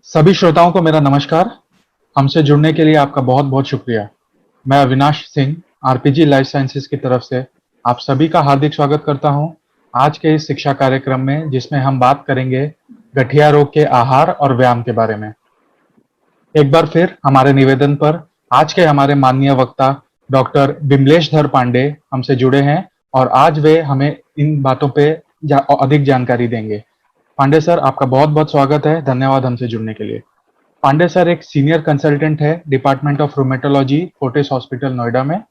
सभी श्रोताओं को मेरा नमस्कार। हमसे जुड़ने के लिए आपका बहुत-बहुत शुक्रिया। मैं Avinash Singh, RPG life sciences की तरफ से आप सभी का हार्दिक स्वागत करता हूं आज के इस शिक्षा कार्यक्रम में, जिसमें हम बात करेंगे गठिया रोग के आहार और व्यायाम के बारे में। एक बार फिर हमारे निवेदन पर आज के हमारे माननीय वक्ता डॉक्टर बिमलेशधर पांडे हमसे जुड़े हैं और आज वे हमें इन बातों पे अधिक जानकारी देंगे। पांडे सर, आपका बहुत-बहुत स्वागत है। धन्यवाद हमसे जुड़ने के लिए। पांडे सर एक सीनियर कंसल्टेंट है department of rheumatology, Fortis hospital Noida में।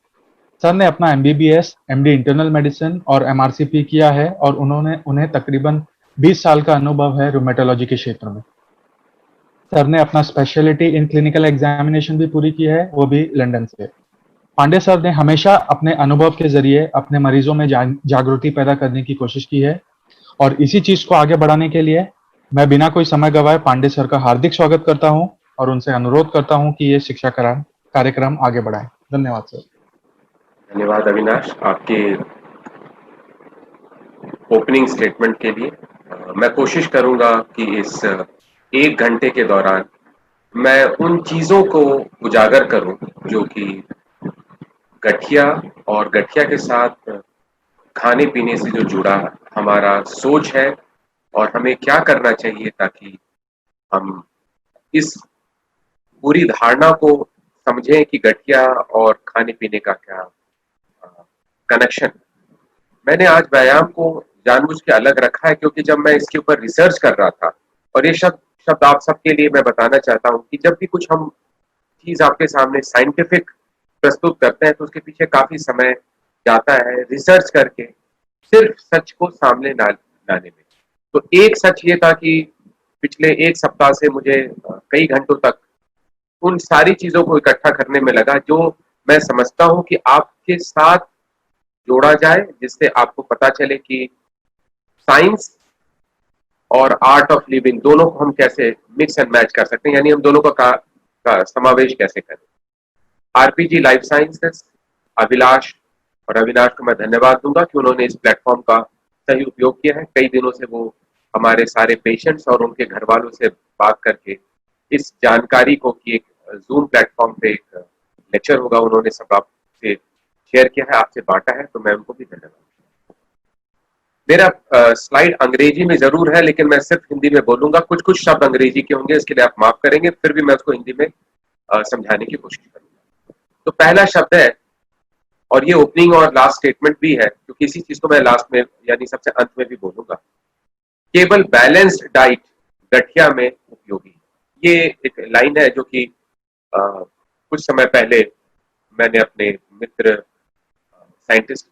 सर ने अपना एमबीबीएस, एमडी इंटरनल मेडिसिन और एमआरसीपी किया है और उन्हें तकरीबन 20 साल का अनुभव है रूमेटोलॉजी के क्षेत्र में। सर ने अपना स्पेशलिटी इन क्लिनिकल एग्जामिनेशन भी पूरी की है, वो भी लंदन से। पांडे सर ने हमेशा अपने अनुभव के जरिए अपने मरीजों में जागृति पैदा करने की कोशिश की है और इसी चीज को आगे बढ़ाने के लिए मैं बिना कोई समय गवाए पांडे सर का हार्दिक स्वागत करता हूं और उनसे अनुरोध करता हूं कि ये शिक्षा कार्यक्रम आगे बढ़ाएं। धन्यवाद सर। धन्यवाद अविनाश, आपके ओपनिंग स्टेटमेंट के लिए। मैं कोशिश करूंगा कि इस 1 घंटे के दौरान मैं उन चीज़ों को उजागर करूं जो कि गठिया और गठिया के साथ खाने पीने से जो जुड़ा हमारा सोच है और हमें क्या करना चाहिए ताकि हम इस पूरी धारणा को समझें कि गठिया और खाने पीने का क्या कनेक्शन। मैंने आज व्यायाम को जानबूझ के अलग रखा है क्योंकि जब मैं इसके ऊपर रिसर्च कर रहा था और ये शब्द शब्द आप सबके लिए मैं बताना चाहता हूँ कि जब भी कुछ हम चीज आपके सामने साइंटिफिक प्रस्तुत करते हैं तो उसके पीछे काफी समय जाता है रिसर्च करके सिर्फ सच को सामने लाने में। तो एक सच ये था कि पिछले 1 सप्ताह से मुझे कई घंटों तक उन सारी चीजों को इकट्ठा करने में लगा जो मैं समझता हूँ कि आपके साथ जोड़ा जाए, जिससे आपको पता चले कि साइंस और आर्ट ऑफ लिविंग दोनों को हम कैसे मिक्स एंड मैच कर सकते हैं, यानी हम दोनों का समावेश कैसे करें। आरपीजी लाइफ साइंसेस, अभिलाष और अविनाश को मैं धन्यवाद दूंगा कि उन्होंने इस प्लेटफॉर्म का सही उपयोग किया है। कई दिनों से वो हमारे सारे पेशेंट्स और उनके घर वालों से बात करके इस जानकारी को कि एक जूम प्लेटफॉर्म पे एक लेक्चर होगा उन्होंने सब आपसे शेयर किया है, आपसे बांटा है, तो मैं उनको भी धन्यवाद। मेरा स्लाइड अंग्रेजी में जरूर है लेकिन मैं सिर्फ हिंदी में बोलूंगा। कुछ कुछ शब्द अंग्रेजी के होंगे, इसके लिए आप माफ करेंगे, फिर भी मैं उसको हिंदी में समझाने की कोशिश करूंगा। तो पहला शब्द है, और ये ओपनिंग और लास्ट स्टेटमेंट भी है क्योंकि इसी चीज को मैं लास्ट में यानी सबसे अंत में भी बोलूंगा। केवल बैलेंस्ड डाइट गठिया में उपयोगी। ये एक लाइन है जो कि कुछ समय पहले मैंने अपने मित्र साइंटिस्ट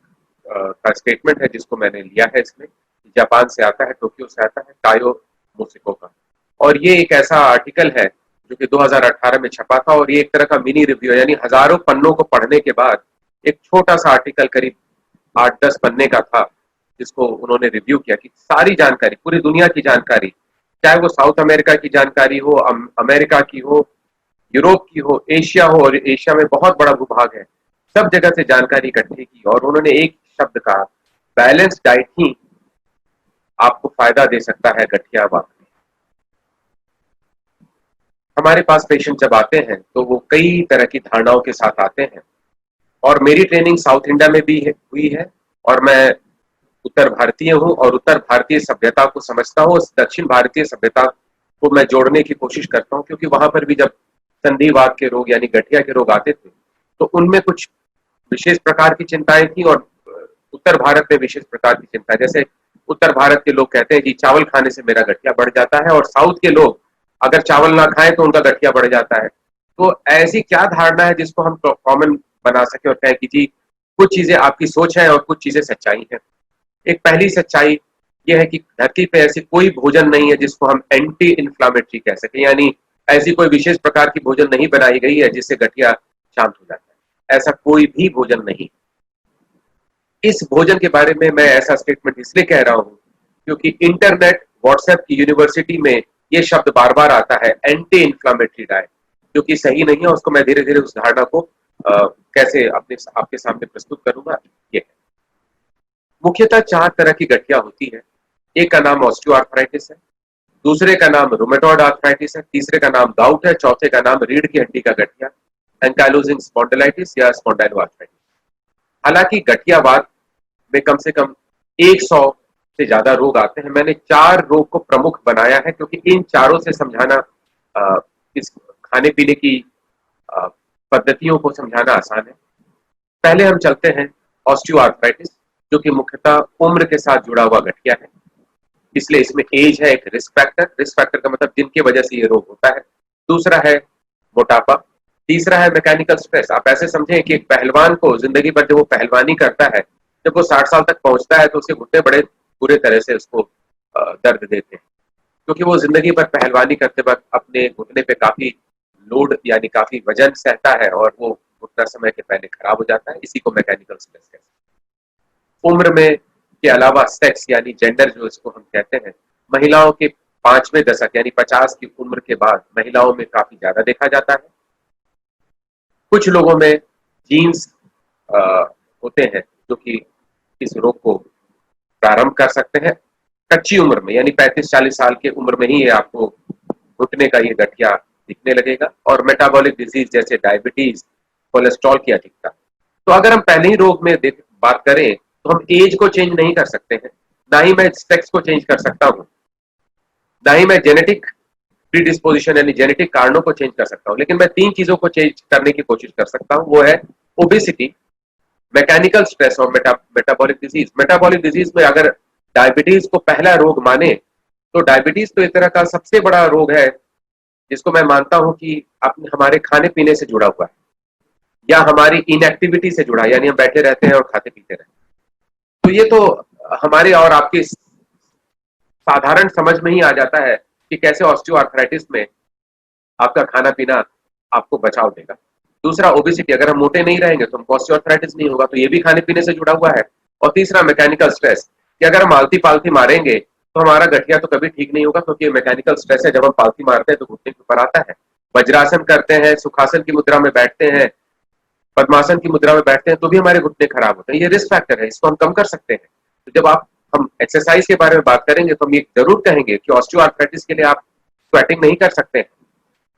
का स्टेटमेंट है जिसको मैंने लिया है। इसमें जापान से आता है, टोक्यो से आता है, टायो मोसिको का। और ये एक ऐसा आर्टिकल है जो कि 2018 में छपा था और ये एक तरह का मिनी रिव्यू है, यानी हजारों पन्नों को पढ़ने के बाद एक छोटा सा आर्टिकल करीब 8-10 पन्ने का था जिसको उन्होंने रिव्यू किया कि सारी जानकारी, पूरी दुनिया की जानकारी, चाहे वो साउथ अमेरिका की जानकारी हो, अमेरिका की हो, यूरोप की हो, एशिया हो, और एशिया में बहुत बड़ा भूभाग है, सब जगह से जानकारी इकट्ठी की और उन्होंने एक शब्द कहा, बैलेंस डाइट ही आपको फायदा दे सकता है गठिया वाकई। हमारे पास पेशेंट जब आते हैं तो वो कई तरह की धारणाओं के साथ आते हैं और मेरी ट्रेनिंग साउथ इंडिया में भी हुई है और मैं उत्तर भारतीय हूँ और उत्तर भारतीय सभ्यता को समझता हूँ। दक्षिण भारतीय सभ्यता को मैं जोड़ने की कोशिश करता हूँ क्योंकि वहां पर भी जब संधिवात के रोग यानी गठिया के रोग आते थे तो उनमें कुछ विशेष प्रकार की चिंताएं थी और उत्तर भारत में विशेष प्रकार की चिंता। जैसे उत्तर भारत के लोग कहते हैं कि चावल खाने से मेरा गठिया बढ़ जाता है और साउथ के लोग अगर चावल ना खाएं तो उनका गठिया बढ़ जाता है। तो ऐसी क्या धारणा है जिसको हम कॉमन बना सके और कहें कि जी कुछ चीजें आपकी सोच है और कुछ चीजें सच्चाई है। एक पहली सच्चाई यह है कि धरती पे ऐसी कोई भोजन नहीं है जिसको हम एंटी इन्फ्लामेटरी कह सके, यानी ऐसी कोई विशेष प्रकार की भोजन नहीं बनाई गई है जिससे गठिया शांत हो जाता है। ऐसा कोई भी भोजन नहीं। इस भोजन के बारे में मैं ऐसा स्टेटमेंट इसलिए कह रहा हूं क्योंकि इंटरनेट, व्हाट्सएप की यूनिवर्सिटी में ये शब्द बार बार आता है, एंटी इन्फ्लामेटरी डाइट, जो कि सही नहीं है। उसको मैं धीरे धीरे उस धारणा को कैसे आपके सामने प्रस्तुत करूंगा। ये है मुख्यतः 4 तरह की गठिया होती है। एक का नाम ऑस्टियोआर्थराइटिस है, दूसरे का नाम रूमेटॉइड आर्थराइटिस है, तीसरे का नाम गाउट है, चौथे का नाम रीढ़ की हड्डी का गठिया एंकाइलोजिंग स्पॉन्डिलाइटिस या स्पॉन्डाइलोआर्थराइटिस। हालांकि गठियावाद में कम से कम 100 से ज्यादा रोग आते हैं। मैंने 4 रोग को प्रमुख बनाया है क्योंकि इन चारों से समझाना इस खाने पीने की अ, पद्धतियों को समझाना आसान है। पहले हम चलते हैं ऑस्टियोआर्थराइटिस, जो कि मुख्यतः उम्र के साथ जुड़ा हुआ गठिया है, इसलिए इसमें एज है एक रिस्क फैक्टर का मतलब जिनकी वजह से ये रोग होता है। दूसरा है मोटापा, तीसरा है मैकेनिकल स्ट्रेस। आप ऐसे समझें कि एक पहलवान को जिंदगी भर जब वो पहलवानी करता है, जब वो 60 साल तक पहुंचता है तो उसके घुटने बड़े बुरे तरह से उसको दर्द देते हैं, क्योंकि वो जिंदगी भर पहलवानी करते वक्त अपने घुटने पे काफी लोड यानी काफी वजन सहता है और वो घुटना समय के पहले खराब हो जाता है। इसी को मैकेनिकल स्ट्रेस कहते हैं। उम्र में के अलावा सेक्स यानी जेंडर जो इसको हम कहते हैं, महिलाओं के 5वें दशक यानी 50 की उम्र के बाद महिलाओं में काफी ज्यादा देखा जाता है। कुछ लोगों में जीन्स होते हैं जो कि इस रोग को प्रारंभ कर सकते हैं कच्ची उम्र में, यानी 35-40 साल की उम्र में ही आपको घुटने का ये गठिया दिखने लगेगा। और मेटाबॉलिक डिजीज जैसे डायबिटीज, कोलेस्ट्रॉल की अधिकता। तो अगर हम पहले ही रोग में बात करें तो हम एज को चेंज नहीं कर सकते हैं, ना ही मैं सेक्स को चेंज कर सकता हूँ, ना ही मैं जेनेटिक प्रीडिस्पोजिशन यानी जेनेटिक कारणों को चेंज कर सकता हूँ। लेकिन मैं 3 चीजों को चेंज करने की कोशिश कर सकता हूँ, वो है ओबेसिटी, मैकेनिकल स्ट्रेस और मेटाबॉलिक डिजीज। मेटाबॉलिक डिजीज में अगर डायबिटीज को पहला रोग माने तो डायबिटीज तो एक तरह का सबसे बड़ा रोग है जिसको मैं मानता हूं कि अपने हमारे खाने पीने से जुड़ा हुआ है या हमारी इनएक्टिविटी से जुड़ा है, यानी हम बैठे रहते हैं और खाते पीते रहते हैं। तो ये तो हमारे और आपके साधारण समझ में ही आ जाता है कि कैसे ऑस्टियोआर्थराइटिस में आपका खाना पीना आपको बचाव देगा। दूसरा ओबेसिटी, अगर हम मोटे नहीं रहेंगे तो हमको ऑस्टियोआर्थराइटिस नहीं होगा, तो ये भी खाने पीने से जुड़ा हुआ है। और तीसरा मैकेनिकल स्ट्रेस, कि अगर हम आलती पालती मारेंगे तो हमारा गठिया तो कभी ठीक नहीं होगा, क्योंकि मैकेनिकल स्ट्रेस है। जब हम पालती मारते हैं तो घुटने के ऊपर आता है। वज्रासन करते हैं, सुखासन की मुद्रा में बैठते हैं, पद्मासन की मुद्रा में बैठते हैं तो भी हमारे घुटने खराब होते हैं। ये रिस्क फैक्टर है, इसको हम कम कर सकते हैं। तो जब हम एक्सरसाइज के बारे में बात करेंगे तो हम ये जरूर कहेंगे कि ऑस्टियोआर्थराइटिस के लिए आप स्वेटिंग नहीं कर सकते हैं,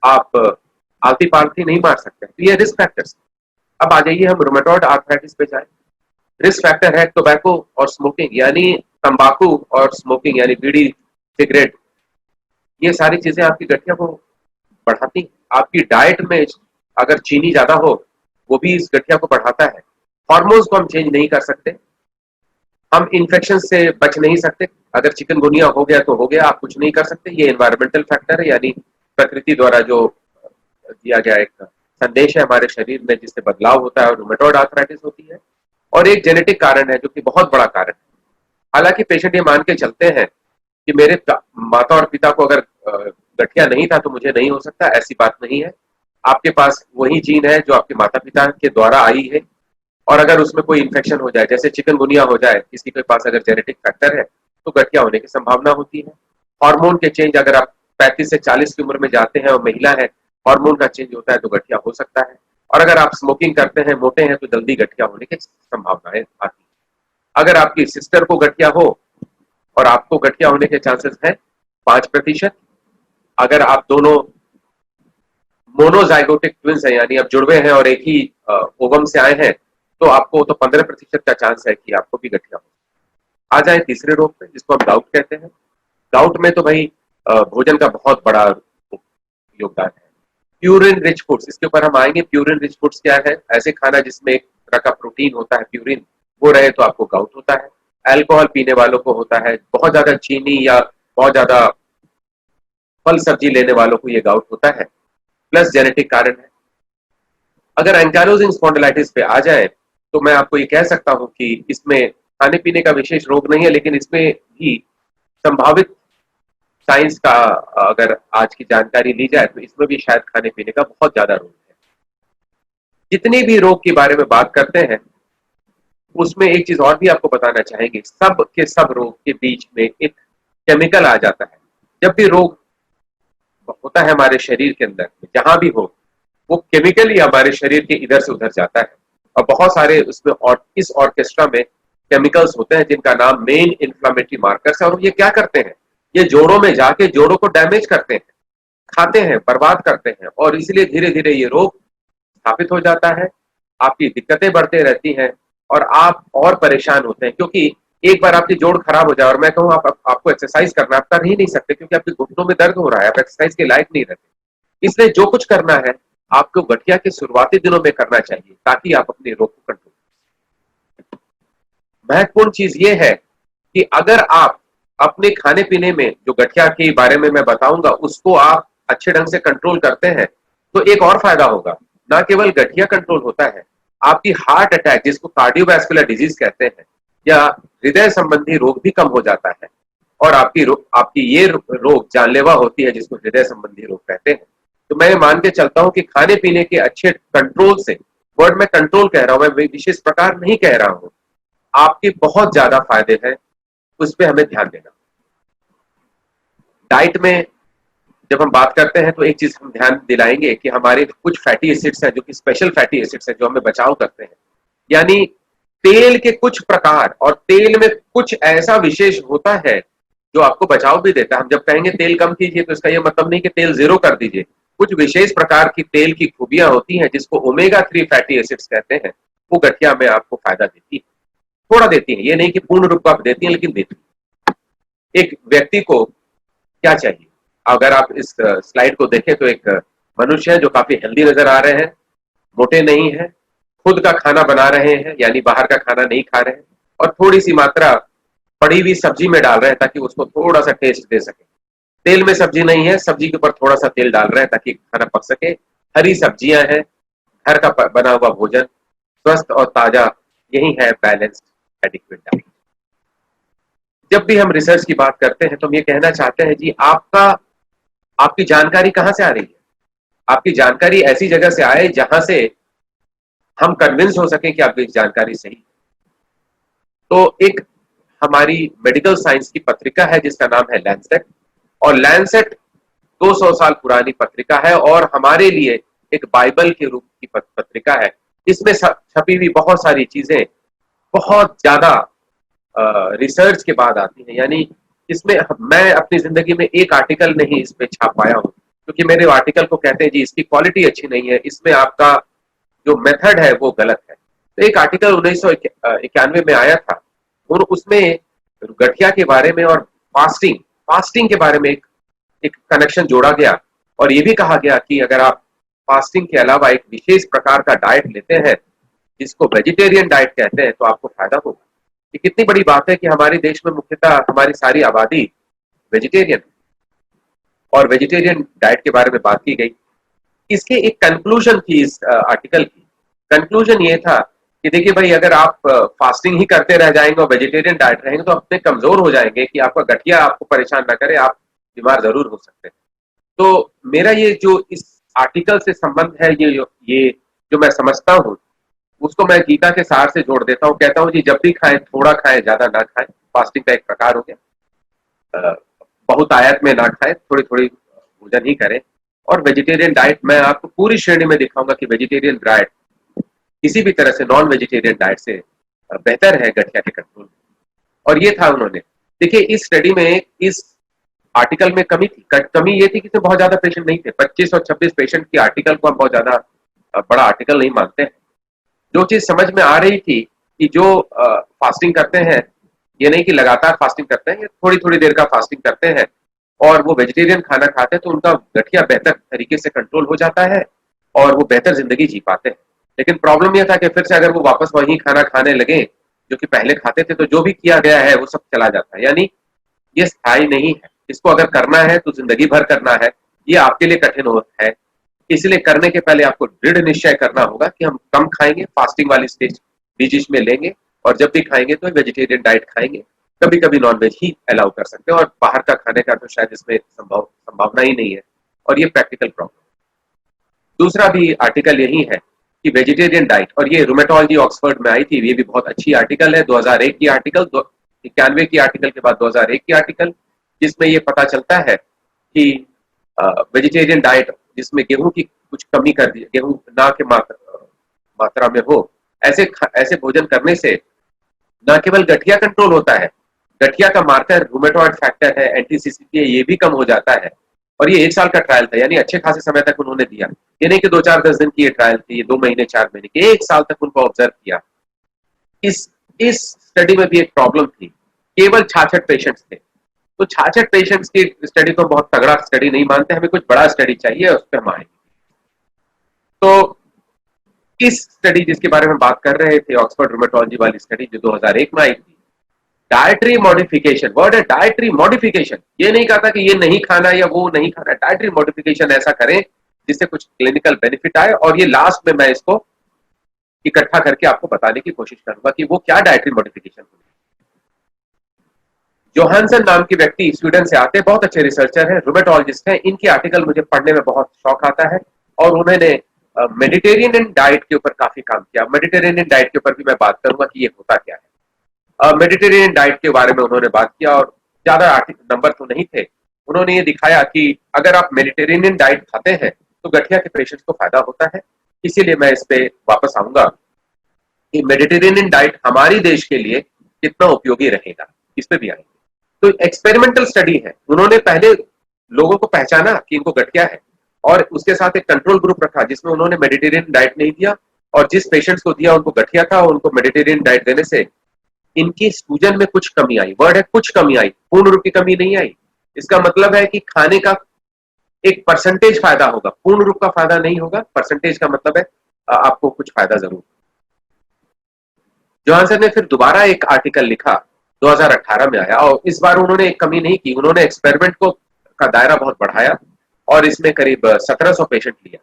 आप आलती पालती नहीं मार सकते। तो ये रिस्क फैक्टर्स। अब आ जाइए हम रूमेटॉइड आर्थराइटिस पे जाए। रिस्क फैक्टर है टोबैको और स्मोकिंग, यानी तंबाकू और स्मोकिंग यानी बीड़ी सिगरेट। ये सारी चीजें आपकी गठिया को बढ़ाती हैं। आपकी डाइट में अगर चीनी ज्यादा हो वो भी इस गठिया को बढ़ाता है। हार्मोन्स को हम चेंज नहीं कर सकते, हम इन्फेक्शन से बच नहीं सकते। अगर चिकनगुनिया हो गया तो हो गया, आप कुछ नहीं कर सकते। ये एनवायरमेंटल फैक्टर है, यानी प्रकृति द्वारा जो दिया गया एक संदेश है हमारे शरीर में जिससे बदलाव होता है और रूमेटॉइड आर्थराइटिस होती है। और एक जेनेटिक कारण है जो कि बहुत बड़ा कारण है। हालांकि पेशेंट ये मान के चलते हैं कि मेरे माता और पिता को अगर गठिया नहीं था तो मुझे नहीं हो सकता, ऐसी बात नहीं है। आपके पास वही जीन है जो आपके माता पिता के द्वारा आई है, और अगर उसमें कोई इन्फेक्शन हो जाए, जैसे चिकनगुनिया हो जाए, किसी के पास अगर जेनेटिक फैक्टर है तो गठिया होने की संभावना होती है। हार्मोन के चेंज, अगर आप 35 से 40 की उम्र में जाते हैं और महिला है, हार्मोन का चेंज होता है तो गठिया हो सकता है। और अगर आप स्मोकिंग करते हैं, मोटे हैं, तो जल्दी गठिया होने की संभावनाएं आती है। अगर आपकी सिस्टर को गठिया हो और आपको गठिया होने के चांसेस हैं 5%। अगर आप दोनों मोनोजाइगोटिक ट्विंस हैं, यानी आप जुड़वे हैं और एक ही ओवम से आए हैं, तो आपको तो 15% का चांस है कि आपको भी गठिया हो। आ जाए तीसरे रोग पे जिसको हम गाउट कहते हैं। गाउट में तो भाई भोजन का बहुत बड़ा योगदान है। प्यूरिन रिच फूड्स, इसके ऊपर हम आएंगे। प्यूरिन रिच फूड्स क्या है? ऐसे खाना जिसमें एक तरह का प्रोटीन होता है, प्यूरिन, वो रहे तो आपको गाउट होता है। अल्कोहल पीने वालों को होता है। बहुत ज्यादा चीनी या बहुत ज्यादा फल सब्जी लेने वालों को ये गाउट होता है। प्लस जेनेटिक कारण है। अगर एंकाइलोजिंग स्पॉन्डिलाइटिस पे आ जाए तो मैं आपको ये कह सकता हूं कि इसमें खाने पीने का विशेष रोग नहीं है, लेकिन इसमें भी संभावित साइंस का अगर आज की जानकारी ली जाए तो इसमें भी शायद खाने पीने का बहुत ज्यादा रोल है। जितने भी रोग के बारे में बात करते हैं उसमें एक चीज और भी आपको बताना चाहेंगे, सब के सब रोग के बीच में एक केमिकल आ जाता है। जब भी रोग होता है हमारे शरीर के अंदर, जहां भी हो, वो केमिकल ही हमारे शरीर के इधर से उधर जाता है। और बहुत सारे उसमें और इस ऑर्केस्ट्रा में केमिकल्स होते हैं जिनका नाम मेन इन्फ्लामेटरी मार्कर्स है। और ये क्या करते हैं? ये जोड़ों में जाके जोड़ों को डैमेज करते हैं, खाते हैं, बर्बाद करते हैं, और इसलिए धीरे धीरे ये रोग स्थापित हो जाता है। आपकी दिक्कतें बढ़ते रहती हैं और आप और परेशान होते हैं, क्योंकि एक बार आपकी जोड़ खराब हो जाए और मैं कहूँ आपको एक्सरसाइज करना, आप कर ही नहीं सकते, क्योंकि आपके घुटनों में दर्द हो रहा है, आप एक्सरसाइज के लायक नहीं रहते। इसलिए जो कुछ करना है आपको गठिया के शुरुआती दिनों में करना चाहिए, ताकि आप अपने रोग को कंट्रोल। महत्वपूर्ण चीज ये है कि अगर आप अपने खाने पीने में, जो गठिया के बारे में मैं बताऊंगा, उसको आप अच्छे ढंग से कंट्रोल करते हैं, तो एक और फायदा होगा। ना केवल गठिया कंट्रोल होता है, आपकी हार्ट अटैक, जिसको कार्डियोवैस्कुलर डिजीज कहते हैं, या हृदय संबंधी रोग भी कम हो जाता है। और आपकी ये रोग जानलेवा होती है, जिसको हृदय संबंधी रोग कहते हैं। तो मैं मान के चलता हूं कि खाने पीने के अच्छे कंट्रोल से, वर्ड में कंट्रोल कह रहा हूं, मैं विशेष प्रकार नहीं कह रहा हूं, आपके बहुत ज्यादा फायदे हैं। उस पर हमें ध्यान देना। डाइट में जब हम बात करते हैं तो एक चीज हम ध्यान दिलाएंगे कि हमारे कुछ फैटी एसिड्स हैं, जो कि स्पेशल फैटी एसिड्स हैं, जो हमें बचाव करते हैं। यानी तेल के कुछ प्रकार, और तेल में कुछ ऐसा विशेष होता है जो आपको बचाव भी देता है। हम जब कहेंगे तेल कम कीजिए, तो इसका यह मतलब नहीं कि तेल जीरो कर दीजिए। कुछ विशेष प्रकार की तेल की खूबियां होती हैं, जिसको ओमेगा 3 फैटी एसिड्स कहते हैं। वो गठिया में आपको फायदा देती है, थोड़ा देती है, ये नहीं कि पूर्ण रूप आप देती है, लेकिन देती है। एक व्यक्ति को क्या चाहिए? अगर आप इस स्लाइड को देखें तो एक मनुष्य है जो काफी हेल्दी नजर आ रहे हैं, मोटे नहीं है, खुद का खाना बना रहे हैं, यानी बाहर का खाना नहीं खा रहे हैं, और थोड़ी सी मात्रा पड़ी हुई सब्जी में डाल रहे हैं, ताकि उसको थोड़ा सा टेस्ट दे सके। तेल में सब्जी नहीं है, सब्जी के ऊपर थोड़ा सा तेल डाल रहे हैं ताकि खाना पक सके। हरी सब्जियां हैं, घर का बना हुआ भोजन, स्वस्थ और ताजा, यही है बैलेंस्ड एडिक्वेट डाइट। जब भी हम रिसर्च की बात करते हैं तो हम ये कहना चाहते हैं जी, आपकी जानकारी कहां से आ रही है? आपकी जानकारी ऐसी जगह से आए जहां से हम कन्विंस हो सके कि आपकी जानकारी सही है। तो एक हमारी मेडिकल साइंस की पत्रिका है जिसका नाम है लैंसेट, और लैंसेट 200 साल पुरानी पत्रिका है, और हमारे लिए एक बाइबल के रूप की पत्रिका है। इसमें छपी हुई बहुत सारी चीजें बहुत ज्यादा रिसर्च के बाद आती है। यानी इसमें मैं अपनी जिंदगी में एक आर्टिकल नहीं इस पे छाप पाया हूँ, क्योंकि मेरे आर्टिकल को कहते हैं जी इसकी क्वालिटी अच्छी नहीं है, इसमें आपका जो मेथड है वो गलत है। तो एक आर्टिकल 1991 में आया था, और उसमें गठिया के बारे में और फास्टिंग फास्टिंग के बारे में एक कनेक्शन जोड़ा गया, और ये भी कहा गया कि अगर आप फास्टिंग के अलावा एक विशेष प्रकार का डाइट लेते हैं, जिसको वेजिटेरियन डाइट कहते हैं, तो आपको फायदा होगा। ये कितनी बड़ी बात है कि हमारे देश में मुख्यतः हमारी सारी आबादी वेजिटेरियन, और वेजिटेरियन डाइट के बारे में बात की गई। इसके एक कंक्लूजन थी इस आर्टिकल की। कंक्लूजन ये था कि देखिए भाई, अगर आप फास्टिंग ही करते रह जाएंगे और वेजिटेरियन डाइट रहेंगे, तो अपने कमजोर हो जाएंगे कि आपका गठिया आपको परेशान ना करे, आप बीमार जरूर हो सकते हैं। तो मेरा ये जो इस आर्टिकल से संबंध है, ये जो मैं समझता हूँ, उसको मैं गीता के सार से जोड़ देता हूँ। कहता हूँ जी, जब भी खाएं थोड़ा खाएं, ज्यादा ना खाएं। फास्टिंग का एक प्रकार हो गया। बहुत आयत में ना खाएं, थोड़ी थोड़ी भोजन ही करें। और वेजिटेरियन डाइट मैं आपको पूरी श्रेणी में दिखाऊंगा कि वेजिटेरियन डाइट किसी भी तरह से नॉन वेजिटेरियन डाइट से बेहतर है गठिया के कंट्रोल में। और ये था उन्होंने, देखिए इस स्टडी में, इस आर्टिकल में कमी थी। कमी ये थी कि इसमें बहुत ज्यादा पेशेंट नहीं थे। 25 और 26 पेशेंट की आर्टिकल को हम बहुत ज्यादा बड़ा आर्टिकल नहीं मानते हैं। जो चीज समझ में आ रही थी कि जो फास्टिंग करते हैं, ये नहीं कि लगातार फास्टिंग करते हैं, ये थोड़ी थोड़ी देर का फास्टिंग करते हैं, और वो वेजिटेरियन खाना खाते हैं, तो उनका गठिया बेहतर तरीके से कंट्रोल हो जाता है और वो बेहतर जिंदगी जी पाते हैं। लेकिन प्रॉब्लम यह था कि फिर से अगर वो वापस वही खाना खाने लगे जो कि पहले खाते थे, तो जो भी किया गया है वो सब चला जाता है। यानी ये स्थायी नहीं है। इसको अगर करना है तो जिंदगी भर करना है। ये आपके लिए कठिन है, इसलिए करने के पहले आपको दृढ़ निश्चय करना होगा कि हम कम खाएंगे, फास्टिंग वाली स्टेज बीच बीच में लेंगे, और जब भी खाएंगे तो वेजिटेरियन डाइट खाएंगे। कभी कभी नॉनवेज ही अलाउ कर सकते हैं, और बाहर का खाने का तो शायद इसमें संभावना ही नहीं है, और ये प्रैक्टिकल प्रॉब्लम। दूसरा भी आर्टिकल यही है कि वेजिटेरियन डाइट, और ये रूमेटोलॉजी ऑक्सफोर्ड में आई थी, ये भी बहुत अच्छी आर्टिकल है, 2001 की आर्टिकल, 91 की आर्टिकल के बाद 2001 की आर्टिकल, जिसमें ये पता चलता है कि वेजिटेरियन डाइट जिसमें गेहूं की कुछ कमी कर दी, गेहूं ना के मात्रा में हो, ऐसे भोजन करने से न केवल गठिया कंट्रोल होता है, गठिया का मार्कर रूमेटॉइड फैक्टर है, एंटीसीसीपी है, ये भी कम हो जाता है। और ये 1 साल का ट्रायल था, यानी अच्छे खासे समय तक उन्होंने दिया। ये नहीं कि 2-4-10 दिन की ये ट्रायल थी, ये 2 महीने 4 महीने की, 1 साल तक उनको ऑब्जर्व किया। इस स्टडी में भी एक प्रॉब्लम थी, केवल 66 पेशेंट्स थे। तो 66 पेशेंट्स की स्टडी को बहुत तगड़ा स्टडी नहीं मानते, हमें कुछ बड़ा स्टडी चाहिए, उस पर हम आएंगे। तो इस स्टडी जिसके बारे में बात कर रहे थे, ऑक्सफोर्ड रूमेटोलॉजी वाली स्टडी जो 2001 में आई थी, डायट्री मॉडिफिकेशन, वर्ड है डायट्री मॉडिफिकेशन। ये नहीं कहा था कि ये नहीं खाना या वो नहीं खाना, डायट्री मॉडिफिकेशन ऐसा करें जिससे कुछ क्लिनिकल बेनिफिट आए। और ये लास्ट में मैं इसको इकट्ठा करके आपको बताने की कोशिश करूंगा कि वो क्या डायट्री मॉडिफिकेशन होगी। जोहानसन नाम के व्यक्ति स्वीडन से आते हैं, बहुत अच्छे रिसर्चर हैं, रूमेटोलॉजिस्ट हैं। इनके आर्टिकल मुझे पढ़ने में बहुत शौक आता है और उन्होंने मेडिटेरेनियन डाइट के ऊपर काफी काम किया। मेडिटेरेनियन डाइट के ऊपर भी मैं बात करूंगा कि ये होता क्या है। मेडिटेरेनियन डाइट के बारे में उन्होंने बात किया और ज्यादा आर्टिकल नंबर तो नहीं थे। उन्होंने ये दिखाया कि अगर आप मेडिटेरेनियन डाइट खाते हैं तो गठिया के पेशेंट्स को फायदा होता है। इसीलिए मैं इस पे वापस आऊंगा कि मेडिटेरेनियन डाइट हमारी देश के लिए कितना उपयोगी रहेगा, इस पे भी आएंगे। तो एक्सपेरिमेंटल स्टडी है, उन्होंने पहले लोगों को पहचाना कि इनको गठिया है और उसके साथ एक कंट्रोल ग्रुप रखा जिसमें उन्होंने मेडिटेरियन डाइट नहीं दिया, और जिस पेशेंट्स को दिया उनको गठिया था, उनको मेडिटेरियन डाइट देने से इनकी सूजन में कुछ कमी आई। वर्ड है कुछ कमी आई, पूर्ण रूप की कमी नहीं आई। इसका मतलब है कि खाने का एक परसेंटेज फायदा होगा, पूर्ण रूप का फायदा नहीं होगा। परसेंटेज का मतलब है आपको कुछ फायदा जरूर। जोहानसन ने फिर दोबारा एक आर्टिकल लिखा, 2018 में आया, और इस बार उन्होंने एक कमी नहीं की, उन्होंने एक्सपेरिमेंट को का दायरा बहुत बढ़ाया और इसमें करीब 1700 पेशेंट लिया।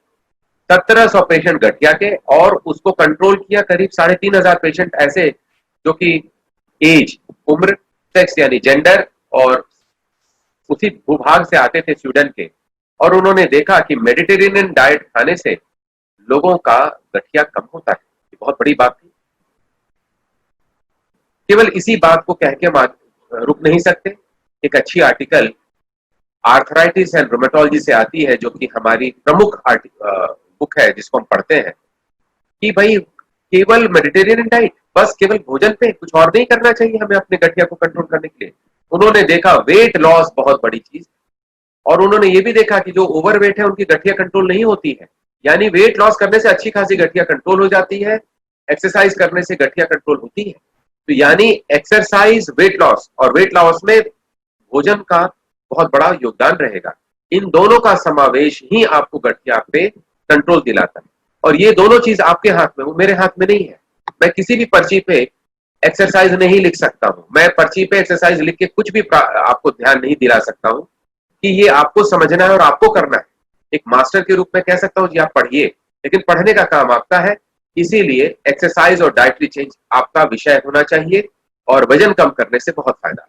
1700 पेशेंट गठिया के, और उसको कंट्रोल किया करीब 3500 पेशेंट ऐसे जो कि एज, उम्र, सेक्स यानी जेंडर और उसी भूभाग से आते थे स्वीडन के। और उन्होंने देखा कि मेडिटेरेनियन डाइट खाने से लोगों का गठिया कम होता है। ये बहुत बड़ी बात थी। केवल इसी बात को कह के रुक नहीं सकते। एक अच्छी आर्टिकल आर्थराइटिस एंड रूमेटोलॉजी से आती है, जो कि हमारी प्रमुख बुक है जिसको हम पढ़ते हैं, कि भाई केवल मेडिटेरेनियन डाइट, बस केवल भोजन पे कुछ और नहीं करना चाहिए हमें अपने गठिया को कंट्रोल करने के लिए। उन्होंने देखा वेट लॉस बहुत बड़ी चीज, और उन्होंने ये भी देखा कि जो ओवरवेट है उनकी गठिया कंट्रोल नहीं होती है। यानी वेट लॉस करने से अच्छी खासी गठिया कंट्रोल हो जाती है, एक्सरसाइज करने से गठिया कंट्रोल होती है। तो यानी एक्सरसाइज, वेट लॉस, और वेट लॉस में भोजन का बहुत बड़ा योगदान रहेगा। इन दोनों का समावेश ही आपको गठिया पे कंट्रोल दिलाता है। और ये दोनों चीज आपके हाथ में, वो मेरे हाथ में नहीं है। मैं किसी भी पर्ची पे एक्सरसाइज नहीं लिख सकता हूं, मैं पर्ची पे एक्सरसाइज लिख के कुछ भी आपको ध्यान नहीं दिला सकता हूं कि ये आपको समझना है और आपको करना है। एक मास्टर के रूप में कह सकता हूं जी आप पढ़िए, लेकिन पढ़ने का काम आपका है। इसीलिए एक्सरसाइज और डाइटरी चेंज आपका विषय होना चाहिए, और वजन कम करने से बहुत फायदा है।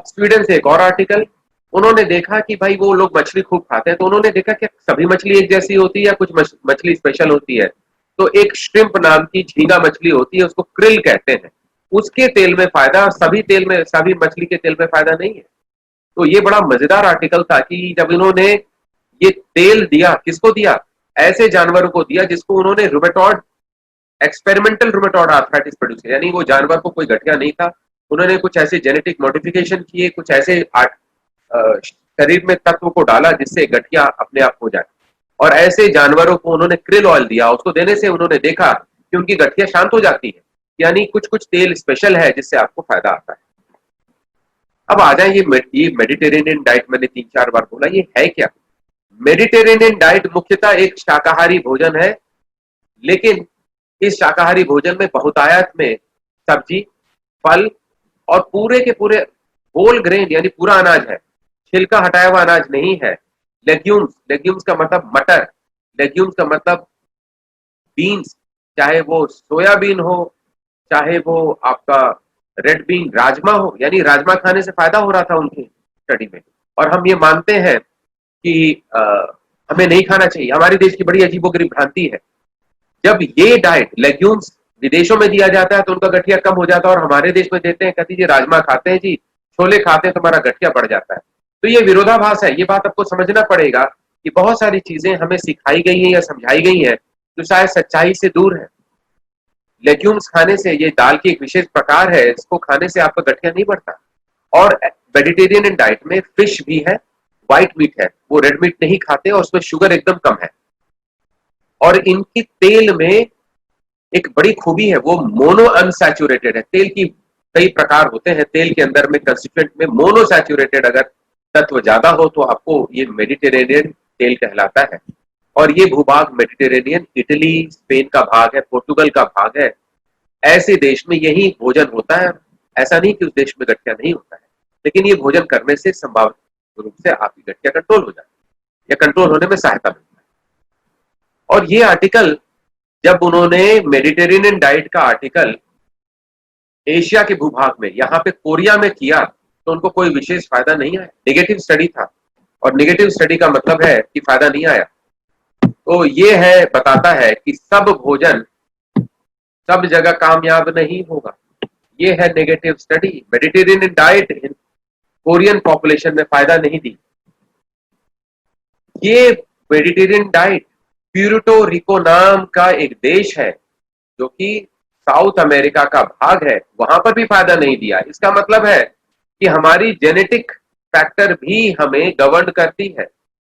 स्वीडन से एक और आर्टिकल, उन्होंने देखा कि भाई वो लोग मछली खूब खाते हैं, तो उन्होंने देखा कि सभी मछली एक जैसी होती है या कुछ मछली स्पेशल होती है। तो एक श्रिम्प नाम की झींगा मछली होती है, उसको क्रिल कहते हैं, उसके तेल में फायदा, सभी तेल में, सभी मछली के तेल में फायदा नहीं है। तो ये बड़ा मजेदार आर्टिकल था कि जब इन्होंने ये तेल दिया, किसको दिया? ऐसे जानवरों को दिया जिसको उन्होंने rheumatoid, experimental rheumatoid arthritis produce किया, यानी वो जानवर को कोई गठिया नहीं था। उन्होंने कुछ ऐसे जेनेटिक मॉडिफिकेशन किए, कुछ ऐसे शरीर में तत्व को डाला जिससे गठिया अपने आप हो जाए, और ऐसे जानवरों को उन्होंने क्रिल ऑयल दिया। उसको देने से उन्होंने देखा कि उनकी गठिया शांत हो जाती है। यानी कुछ कुछ तेल स्पेशल है जिससे आपको फायदा आता है। अब आ जाए ये मेडिटेरेनियन डाइट, मैंने 3-4 बार बोला, ये है क्या? मेडिटेरेनियन डाइट मुख्यतः एक शाकाहारी भोजन है, लेकिन इस शाकाहारी भोजन में बहुतायत में सब्जी, फल और पूरे के पूरे होल ग्रेन यानी पूरा अनाज है, छिलका हटाया हुआ अनाज नहीं है। लेग्यूम्स, लेग्यूम्स का मतलब मटर, लेग्यूम्स का मतलब बीन्स, चाहे वो सोयाबीन हो, चाहे वो आपका रेड बीन राजमा हो। यानी राजमा खाने से फायदा हो रहा था उनकी स्टडी में, और हम ये मानते हैं कि हमें नहीं खाना चाहिए। हमारे देश की बड़ी अजीबोगरीब भ्रांति है, जब ये डाइट लेग्यूम्स विदेशों में दिया जाता है तो उनका गठिया कम हो जाता है, और हमारे देश में देते हैं, कहती जी राजमा खाते हैं जी, छोले खाते हैं तो हमारा गठिया बढ़ जाता है। तो ये विरोधाभास है। ये बात आपको समझना पड़ेगा कि बहुत सारी चीजें हमें सिखाई गई हैं या समझाई गई हैं जो शायद सच्चाई से दूर है। लेग्यूम्स खाने से, ये दाल की एक विशेष प्रकार है, इसको खाने से आपका गठिया नहीं बढ़ता। और वेजिटेरियन डाइट में फिश भी है, व्हाइट मीट है, वो रेड मीट नहीं खाते और उसमें शुगर एकदम कम है। और इनकी तेल में एक बड़ी खूबी है, वो मोनो अनसैचुरेटेड है। तेल की कई प्रकार होते हैं, तेल के अंदर में कंस्टिट्यूएंट में मोनोसैचुरेटेड अगर तत्व ज्यादा हो तो आपको ये मेडिटेरेनियन तेल कहलाता है। और ये भूभाग मेडिटेरेनियन, इटली, स्पेन का भाग है, पोर्टुगल का भाग है, ऐसे देश में यही भोजन होता है। ऐसा नहीं कि उस देश में गठिया नहीं होता है, लेकिन ये भोजन करने से संभावित रूप से आपकी गठिया कंट्रोल हो जाती है या कंट्रोल होने में सहायता मिलती है। और ये आर्टिकल, जब उन्होंने मेडिटेरेनियन डाइट का आर्टिकल एशिया के भूभाग में, यहाँ पे कोरिया में किया, तो उनको कोई विशेष फायदा नहीं आया, नेगेटिव स्टडी था। और नेगेटिव स्टडी का मतलब है कि फायदा नहीं आया। तो ये है, बताता है कि सब भोजन सब जगह कामयाब नहीं होगा। ये है negative study. Mediterranean diet Korean population में फायदा नहीं दी। ये मेडिटेरियन डाइट प्यूर्टो रिको नाम का एक देश है जो कि साउथ अमेरिका का भाग है, वहां पर भी फायदा नहीं दिया। इसका मतलब है कि हमारी जेनेटिक फैक्टर भी हमें गवर्न करती है।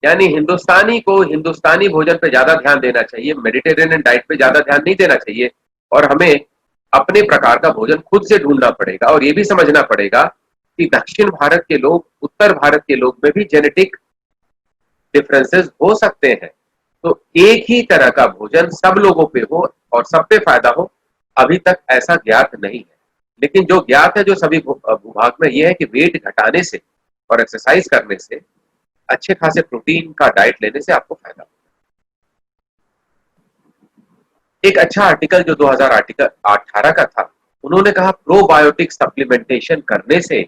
यानी हिंदुस्तानी को हिंदुस्तानी भोजन पे ज्यादा ध्यान देना चाहिए, मेडिटेरेनियन डाइट पे ज्यादा ध्यान नहीं देना चाहिए। और हमें अपने प्रकार का भोजन खुद से ढूंढना पड़ेगा। और ये भी समझना पड़ेगा कि दक्षिण भारत के लोग, उत्तर भारत के लोग में भी जेनेटिक डिफरेंसेस हो सकते हैं। तो एक ही तरह का भोजन सब लोगों पे हो और सब पे फायदा हो, अभी तक ऐसा ज्ञात नहीं है। लेकिन जो ज्ञात है, जो सभी भूभाग में, यह है कि वेट घटाने से और एक्सरसाइज करने से, अच्छे खासे प्रोटीन का डाइट लेने से आपको फायदा हो। एक अच्छा आर्टिकल जो 2018 का था, उन्होंने कहा प्रोबायोटिक सप्लीमेंटेशन करने से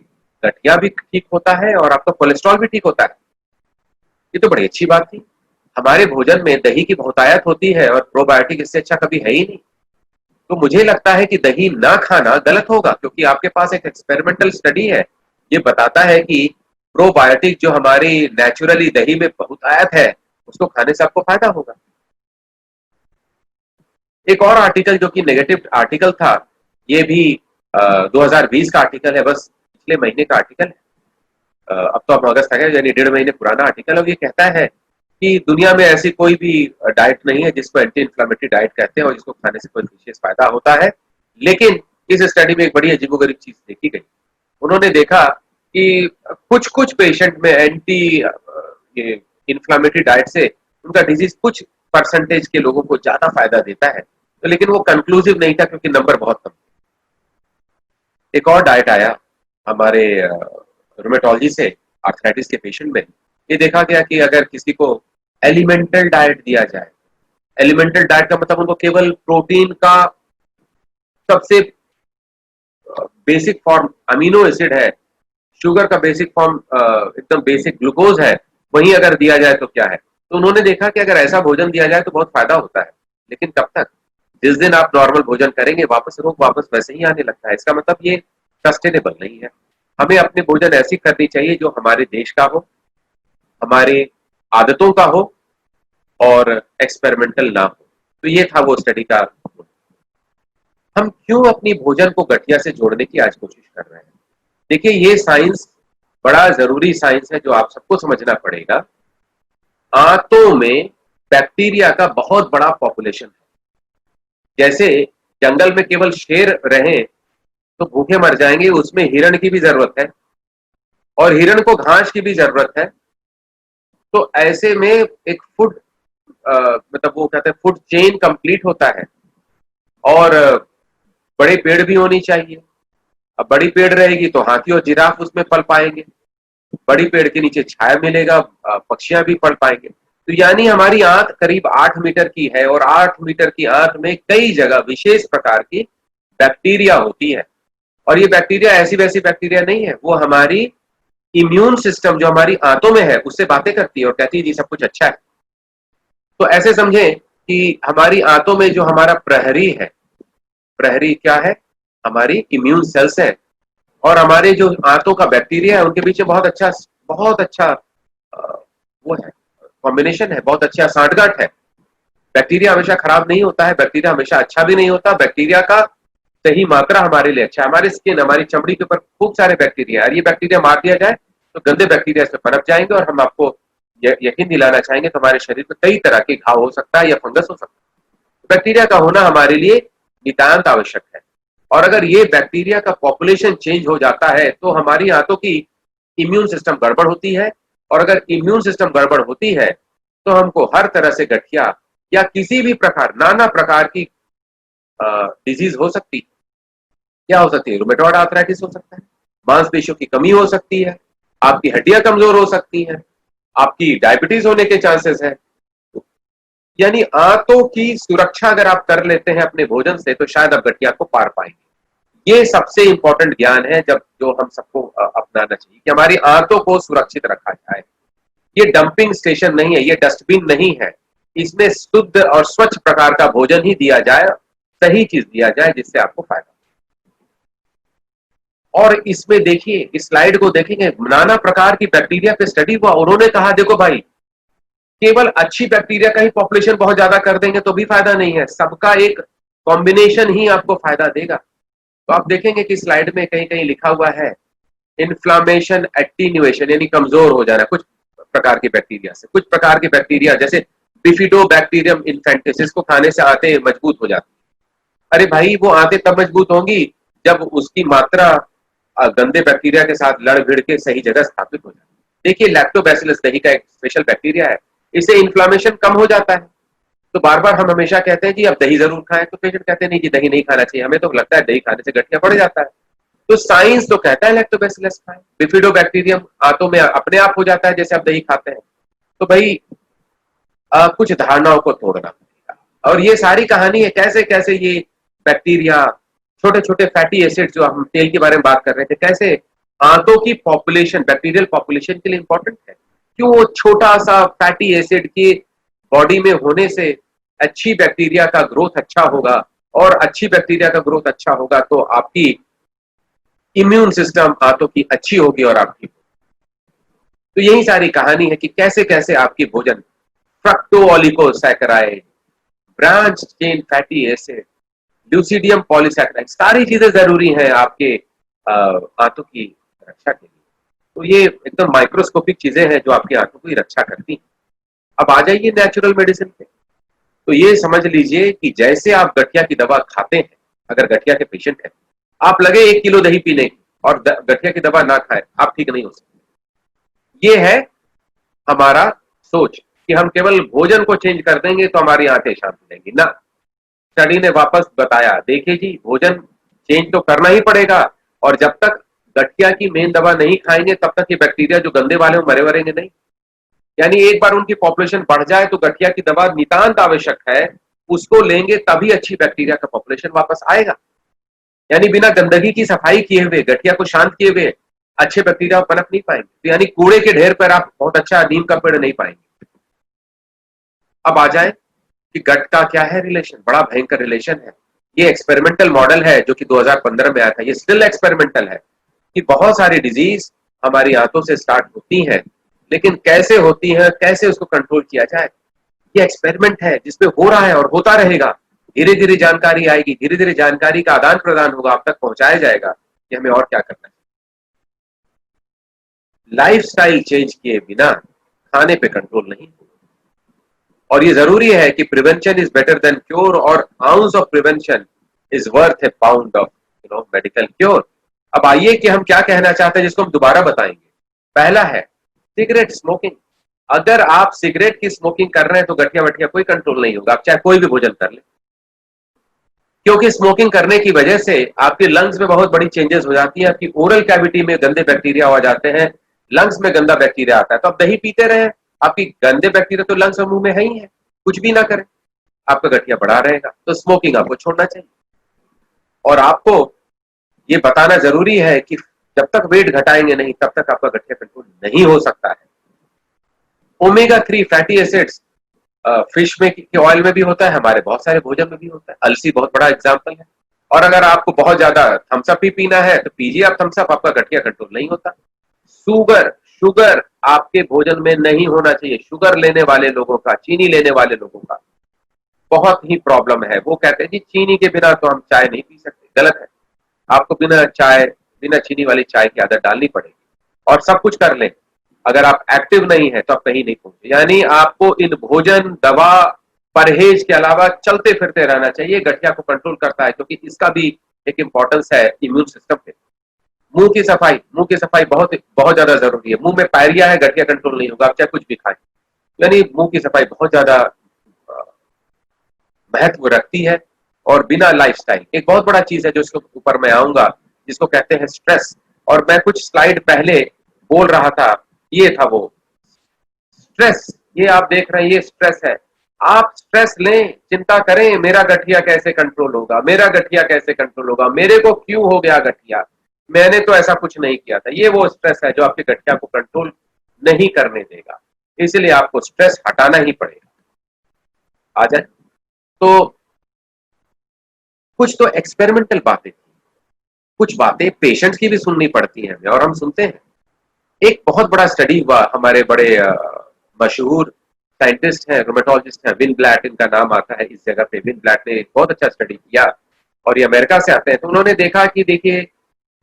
गठिया भी ठीक होता है और आपका कोलेस्ट्रॉल भी ठीक होता है। ये तो बड़ी अच्छी बात थी। हमारे भोजन में दही की बहुतायत होती है और प्रोबायोटिक इससे अच्छा कभी है ही नहीं। तो मुझे लगता है कि दही ना खाना गलत होगा, क्योंकि आपके पास एक एक्सपेरिमेंटल स्टडी है, ये बताता है कि प्रोबायोटिक जो हमारी नेचुरली दही में बहुतायत है, उसको खाने से आपको फायदा होगा। एक और आर्टिकल जो कि नेगेटिव आर्टिकल था, ये भी 2020 का आर्टिकल है, बस पिछले महीने का आर्टिकल है। अब तो अब अगस्त आ गया, यानी 1.5 महीने पुराना आर्टिकल। और ये कहता है कि दुनिया में ऐसी कोई भी डाइट नहीं है जिसको एंटी इंफ्लेमेटरी डाइट कहते हैं और जिसको खाने से कोई विशेष फायदा होता है। लेकिन इस स्टडी में एक बड़ी अजीबोगरीब चीज देखी गई। उन्होंने देखा कि कुछ कुछ पेशेंट में एंटी ये इंफ्लेमेटरी डाइट से उनका डिजीज कुछ परसेंटेज के लोगों को ज्यादा फायदा देता है। तो लेकिन वो कंक्लूसिव नहीं था, क्योंकि नंबर बहुत कम। एक और डाइट आया हमारे रूमेटोलॉजी से, आर्थराइटिस के पेशेंट में। ये देखा गया कि अगर किसी को एलिमेंटल डाइट दिया जाए, एलिमेंटल डाइट का मतलब उनको केवल प्रोटीन का सबसे बेसिक फॉर्म अमीनो एसिड है, शुगर का बेसिक फॉर्म एकदम बेसिक ग्लूकोज है, वही अगर दिया जाए तो क्या है। तो उन्होंने देखा कि अगर ऐसा भोजन दिया जाए तो बहुत फायदा होता है। लेकिन कब तक? जिस दिन आप नॉर्मल भोजन करेंगे, वापस रोग वापस वैसे ही आने लगता है। इसका मतलब ये सस्टेनेबल नहीं है। हमें अपने भोजन ऐसी करनी चाहिए जो हमारे देश का हो, हमारे आदतों का हो और एक्सपेरिमेंटल ना हो। तो ये था वो स्टडी का। हम क्यों अपनी भोजन को गठिया से जोड़ने की आज कोशिश कर रहे हैं? देखिए, ये साइंस बड़ा जरूरी साइंस है जो आप सबको समझना पड़ेगा। आंतों में बैक्टीरिया का बहुत बड़ा पॉपुलेशन है। जैसे जंगल में केवल शेर रहे तो भूखे मर जाएंगे, उसमें हिरण की भी जरूरत है और हिरण को घास की भी जरूरत है। तो ऐसे में एक फूड मतलब वो कहते हैं फूड चेन कंप्लीट होता है। और बड़े पेड़ भी होनी चाहिए। अब बड़ी पेड़ रहेगी तो हाथी और जिराफ उसमें पल पाएंगे, बड़ी पेड़ के नीचे छाया मिलेगा, पक्षियां भी पल पाएंगे। तो यानी हमारी आंत करीब 8 मीटर की है और 8 मीटर की आंत में कई जगह विशेष प्रकार की बैक्टीरिया होती है। और ये बैक्टीरिया ऐसी वैसी बैक्टीरिया नहीं है, वो हमारी इम्यून सिस्टम जो हमारी आंतों में है उससे बातें करती है और कहती है जी सब कुछ अच्छा है। तो ऐसे समझें कि हमारी आंतों में जो हमारा प्रहरी है, प्रहरी क्या है? हमारी इम्यून सेल्स है। और हमारे जो आंतों का बैक्टीरिया है उनके पीछे बहुत अच्छा वो है, कॉम्बिनेशन है, बहुत अच्छा सांठगांठ है। बैक्टीरिया हमेशा खराब नहीं होता है, बैक्टीरिया हमेशा अच्छा भी नहीं होता। बैक्टीरिया का सही मात्रा हमारे लिए अच्छा है। हमारी स्किन, हमारी चमड़ी के ऊपर खूब सारे बैक्टीरिया है, और ये बैक्टीरिया मार दिया जाए तो गंदे बैक्टीरिया से पनप जाएंगे, और हम आपको यकीन दिलाना चाहेंगे तो हमारे शरीर में कई तरह के घाव हो सकता है या फंगस हो सकता है। बैक्टीरिया का होना हमारे लिए नितांत आवश्यक है। और अगर ये बैक्टीरिया का पॉपुलेशन चेंज हो जाता है तो हमारी आंतों की इम्यून सिस्टम गड़बड़ होती है, और अगर इम्यून सिस्टम गड़बड़ होती है तो हमको हर तरह से गठिया या किसी भी प्रकार, नाना प्रकार की डिजीज हो सकती है। क्या हो सकती है? रूमेटॉइड आर्थराइटिस हो सकता है, मांसपेशियों की कमी हो सकती है, आपकी हड्डियां कमजोर हो सकती हैं, आपकी डायबिटीज होने के चांसेस है। यानी आंतों की सुरक्षा अगर आप कर लेते हैं अपने भोजन से तो शायद आप गठिया को पार पाएंगे। ये सबसे इंपॉर्टेंट ज्ञान है जब जो हम सबको अपनाना चाहिए कि हमारी आंतों को सुरक्षित रखा जाए। ये डंपिंग स्टेशन नहीं है, ये डस्टबिन नहीं है। इसमें शुद्ध और स्वच्छ प्रकार का भोजन ही दिया जाए, सही चीज दिया जाए जिससे आपको फायदा। और इसमें देखिए, इस स्लाइड को देखेंगे, नाना प्रकार की बैक्टीरिया पे स्टडी हुआ। उन्होंने कहा देखो भाई, केवल अच्छी बैक्टीरिया का ही पॉपुलेशन बहुत ज्यादा कर देंगे तो भी फायदा नहीं है, सबका एक कॉम्बिनेशन ही आपको फायदा देगा। तो आप देखेंगे कि स्लाइड में कहीं कहीं लिखा हुआ है इन्फ्लामेशन एटीन्यूएशन, यानी कमजोर हो जाना कुछ प्रकार की बैक्टीरिया से। कुछ प्रकार की बैक्टीरिया जैसे बिफिडोबैक्टीरियम इन्फेंटिस, इसको खाने से आंतें मजबूत हो जाती। अरे भाई, वो आंतें तब मजबूत होंगी जब उसकी मात्रा गंदे बैक्टीरिया के साथ लड़ भिड़ के सही जगह स्थापित हो जाए। देखिए, लैक्टोबैसिलस दही का एक स्पेशल बैक्टीरिया है, इससे इन्फ्लामेशन कम हो जाता है। तो बार बार हम हमेशा कहते हैं कि अब दही जरूर खाएं, तो पेशेंट कहते हैं नहीं जी, दही नहीं खाना चाहिए, हमें तो लगता है दही खाने से गठिया बढ़ जाता है। तो साइंस तो कहता है लैक्टोबैसिलस खाएं, बिफिडोबैक्टीरियम आंतों में अपने आप हो जाता है जैसे आप दही खाते हैं। तो भाई कुछ धारणाओं को तोड़ना पड़ेगा। और ये सारी कहानी है कैसे कैसे ये बैक्टीरिया, छोटे छोटे फैटी एसिड, जो हम तेल के बारे में बात कर रहे थे, कैसे आंतों की पॉपुलेशन बैक्टीरियल पॉपुलेशन के लिए इंपॉर्टेंट है। क्यों? वो छोटा सा फैटी एसिड की बॉडी में होने से अच्छी बैक्टीरिया का ग्रोथ अच्छा होगा, और अच्छी बैक्टीरिया का ग्रोथ अच्छा होगा तो आपकी इम्यून सिस्टम आंतों की अच्छी होगी और आपकी। तो यही सारी कहानी है कि कैसे कैसे आपकी भोजन, fructooligosaccharide, branch chain fatty acid, ल्यूसीडियम पॉलीसैकेराइड, सारी चीजें जरूरी हैं आपके आंतों की रक्षा के लिए। तो ये एकदम माइक्रोस्कोपिक चीजें हैं जो आपकी आंतों की रक्षा करती हैं। अब आ जाइए नेचुरल मेडिसिन पे। तो ये समझ लीजिए कि जैसे आप गठिया की दवा खाते हैं, अगर गठिया के पेशेंट हैं, आप लगे 1 किलो दही पीने की और गठिया की दवा ना खाए, आप ठीक नहीं हो सकते। ये है हमारा सोच कि हम केवल भोजन को चेंज कर देंगे तो हमारी आंतें शांत रहेंगी ना। स्टडी ने वापस बताया, देखिए जी, भोजन चेंज तो करना ही पड़ेगा, और जब तक गठिया की मेन दवा नहीं खाएंगे तब तक ये बैक्टीरिया जो गंदे वाले मरे मरेंगे नहीं। यानी एक बार उनकी पॉपुलेशन बढ़ जाए तो गठिया की दवा नितांत आवश्यक है, उसको लेंगे तभी अच्छी बैक्टीरिया का पॉपुलेशन वापस आएगा। यानी बिना गंदगी की सफाई किए हुए, गठिया को शांत किए हुए अच्छे बैक्टीरिया पनप नहीं पाएंगे। तो यानी कूड़े के ढेर पर आप बहुत अच्छा नीम का पेड़ नहीं पाएंगे। अब आ जाए कि गट का क्या है रिलेशन। बड़ा भयंकर रिलेशन है। ये एक्सपेरिमेंटल मॉडल है जो कि 2015 में आया था, ये स्टिल एक्सपेरिमेंटल है कि बहुत सारी डिजीज हमारी आंतों से स्टार्ट होती हैं, लेकिन कैसे होती है, कैसे उसको कंट्रोल किया जाए, ये एक्सपेरिमेंट है जिसपे हो रहा है और होता रहेगा। धीरे धीरे जानकारी आएगी, धीरे धीरे जानकारी का आदान प्रदान होगा, आप तक पहुंचाया जाएगा कि हमें और क्या करना है। लाइफस्टाइल चेंज किए बिना खाने पे कंट्रोल नहीं होगा, और ये जरूरी है कि prevention is better than cure, और ounce of prevention is worth a pound of medical cure. अब आइए कि हम क्या कहना चाहते हैं जिसको हम दोबारा बताएंगे। पहला है सिगरेट स्मोकिंग। अगर आप सिगरेट की स्मोकिंग कर रहे हैं तो गठिया वठिया कोई कंट्रोल नहीं होगा, आप चाहे कोई भी भोजन कर ले, क्योंकि स्मोकिंग करने की वजह से आपके लंग्स में बहुत बड़ी चेंजेस हो जाती है। आपकी ओरल कैविटी में गंदे बैक्टीरिया हो जाते हैं, लंग्स में गंदा बैक्टीरिया आता है। तो आप दही पीते रहे, आपकी गंदे बैक्टीरिया तो लंग्स और मुंह में है ही है, कुछ भी ना करें, आपका गठिया बढ़ा रहेगा। तो स्मोकिंग आपको छोड़ना चाहिए। और आपको ये बताना जरूरी है कि जब तक वेट घटाएंगे नहीं तब तक आपका गठिया कंट्रोल नहीं हो सकता है। ओमेगा 3 फैटी एसिड्स फिश में के ऑयल में भी होता है, हमारे बहुत सारे भोजन में भी होता है। अलसी बहुत बड़ा एग्जाम्पल है। और अगर आपको बहुत ज्यादा थम्सअप ही पीना है तो पीजिए आप थम्सअप, आपका गठिया कंट्रोल नहीं होता। शुगर शुगर आपके भोजन में नहीं होना चाहिए। शुगर लेने वाले लोगों का, चीनी लेने वाले लोगों का बहुत ही प्रॉब्लम है। वो कहते हैं जी चीनी के बिना तो हम चाय नहीं पी सकते। गलत है। आपको बिना चीनी वाली चाय की आदत डालनी पड़ेगी और सब कुछ कर लें। अगर आप एक्टिव नहीं है तो आप कहीं नहीं पहुंचे। यानी आपको इन भोजन, दवा, परहेज के अलावा चलते फिरते रहना चाहिए। गठिया को कंट्रोल करता है क्योंकि इसका भी एक इंपॉर्टेंस है इम्यून सिस्टम पे। मुंह की सफाई बहुत बहुत ज्यादा जरूरी है। मुंह में पायरिया है, गठिया कंट्रोल नहीं होगा, आप चाहे कुछ भी खाएं। यानी मुंह की सफाई बहुत ज्यादा महत्व रखती है। और बिना लाइफस्टाइल, एक बहुत बड़ा चीज है जो इसके ऊपर मैं आऊंगा, जिसको कहते हैं स्ट्रेस। और मैं कुछ स्लाइड पहले बोल रहा था, ये था वो स्ट्रेस। ये आप देख रहे हैं, ये स्ट्रेस है। आप स्ट्रेस लें, चिंता करें, मेरा गठिया कैसे कंट्रोल होगा, मेरा गठिया कैसे कंट्रोल होगा, मेरे को क्यों हो गया गठिया, मैंने तो ऐसा कुछ नहीं किया था। ये वो स्ट्रेस है जो आपके गठिया को कंट्रोल नहीं करने देगा। इसलिए आपको स्ट्रेस हटाना ही पड़ेगा। आ जाए तो कुछ तो एक्सपेरिमेंटल बातें थी, कुछ बातें पेशेंट्स की भी सुननी पड़ती हैं हमें, और हम सुनते हैं। एक बहुत बड़ा स्टडी हुआ, हमारे बड़े मशहूर साइंटिस्ट हैं, रोमेटोलॉजिस्ट हैं, विन ब्लैट इनका नाम आता है इस जगह पे। विन ब्लैट ने एक बहुत अच्छा स्टडी किया और ये अमेरिका से आते हैं। तो उन्होंने देखा कि देखिए,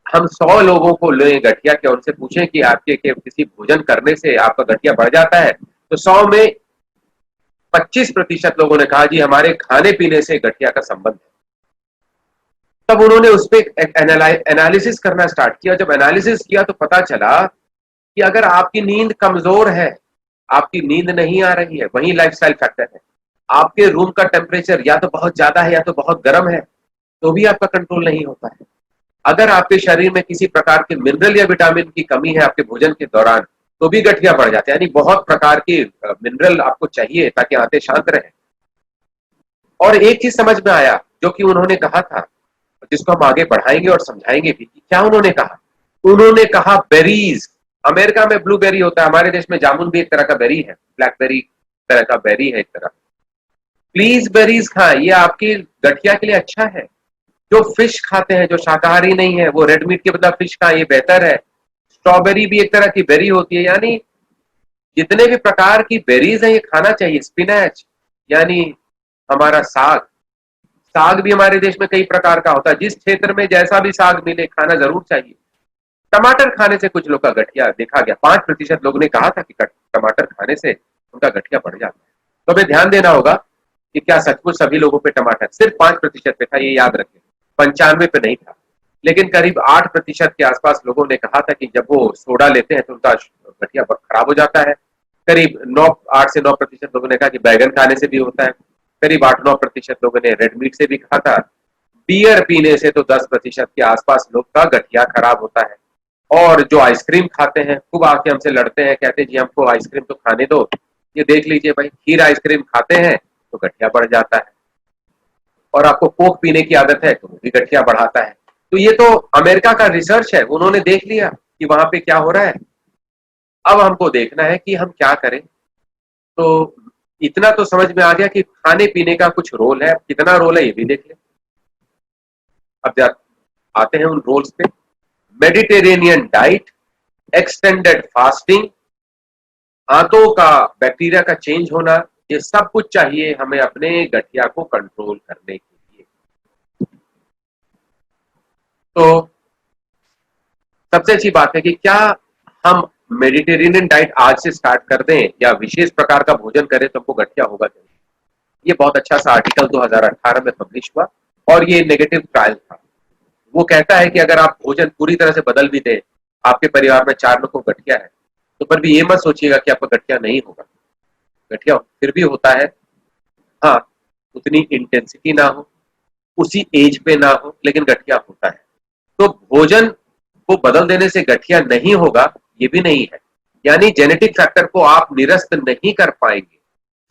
हम 100 लोगों को लें गठिया के, उनसे पूछें कि आपके के किसी भोजन करने से आपका गठिया बढ़ जाता है, तो 100 में 25% लोगों ने कहा जी हमारे खाने पीने से गठिया का संबंध है। तब उन्होंने उस पर एनालिसिस करना स्टार्ट किया। जब एनालिसिस किया तो पता चला कि अगर आपकी नींद कमजोर है, आपकी नींद नहीं आ रही है, वही लाइफस्टाइल फैक्टर है। आपके रूम का टेम्परेचर या तो बहुत ज्यादा है या तो बहुत गर्म है, तो भी आपका कंट्रोल नहीं होता है। अगर आपके शरीर में किसी प्रकार के मिनरल या विटामिन की कमी है आपके भोजन के दौरान, तो भी गठिया बढ़ जाते हैं। यानी बहुत प्रकार के मिनरल आपको चाहिए ताकि आंतें शांत रहे। और एक चीज समझ में आया जो कि उन्होंने कहा था, जिसको हम आगे बढ़ाएंगे और समझाएंगे भी कि क्या उन्होंने कहा। उन्होंने कहा बेरीज। अमेरिका में ब्लूबेरी होता है, हमारे देश में जामुन भी एक तरह का बेरी है, ब्लैकबेरी तरह का बेरी है एक तरह। प्लीज बेरीज खाएं, ये आपकी गठिया के लिए अच्छा है। जो फिश खाते हैं, जो शाकाहारी नहीं है, वो रेड मीट के बदला फिश खाएं, ये बेहतर है। स्ट्रॉबेरी भी एक तरह की बेरी होती है। यानी जितने भी प्रकार की बेरीज हैं ये खाना चाहिए। स्पिनच यानी हमारा साग, साग भी हमारे देश में कई प्रकार का होता है। जिस क्षेत्र में जैसा भी साग मिले खाना जरूर चाहिए। टमाटर खाने से कुछ लोग का गठिया देखा गया, 5% लोगों ने कहा था कि टमाटर खाने से उनका गठिया बढ़ जाता है। तो हमें ध्यान देना होगा कि क्या सचमुच सभी लोगों पे टमाटर सिर्फ 5% पे था, ये याद रखें। 95 पे नहीं था। लेकिन करीब 8% के आसपास लोगों ने कहा था कि जब वो सोडा लेते हैं तो उनका गठिया बहुत खराब हो जाता है। करीब 8 से 9% लोगों ने कहा कि बैगन खाने से भी होता है। करीब 8-9% लोगों ने रेड मीट से भी कहा था। बियर पीने से तो 10% के आसपास लोग का गठिया खराब होता है। और जो आइसक्रीम खाते हैं, खूब आके हमसे लड़ते हैं, कहते हैं जी हमको आइसक्रीम तो खाने दो। ये देख लीजिए भाई, खीर आइसक्रीम खाते हैं तो गठिया बढ़ जाता है। और आपको कोक पीने की आदत है तो वो भी गठिया बढ़ाता है। तो ये तो अमेरिका का रिसर्च है, उन्होंने देख लिया कि वहां पे क्या हो रहा है। अब हमको देखना है कि हम क्या करें। तो इतना तो समझ में आ गया कि खाने पीने का कुछ रोल है, कितना रोल है ये भी देख ले। अब आते हैं उन रोल्स पे। मेडिटेरेनियन डाइट, एक्सटेंडेड फास्टिंग, आंतों का बैक्टीरिया का चेंज होना, ये सब कुछ चाहिए हमें अपने गठिया को कंट्रोल करने के लिए। तो सबसे अच्छी बात है कि क्या हम मेडिटेरेनियन डाइट आज से स्टार्ट कर दें या विशेष प्रकार का भोजन करें तो हमको गठिया होगा क्या? ये बहुत अच्छा सा आर्टिकल 2018 में पब्लिश हुआ और ये नेगेटिव ट्रायल था। वो कहता है कि अगर आप भोजन पूरी तरह से बदल भी दें, आपके परिवार में 4 लोग को गठिया है, तो पर भी ये मत सोचिएगा कि आपका गठिया नहीं होगा। गठिया फिर भी होता है। हाँ, उतनी इंटेंसिटी ना हो, उसी एज पे ना हो, लेकिन गठिया होता है। तो भोजन को बदल देने से गठिया नहीं होगा ये भी नहीं है। यानी जेनेटिक फैक्टर को आप निरस्त नहीं कर पाएंगे।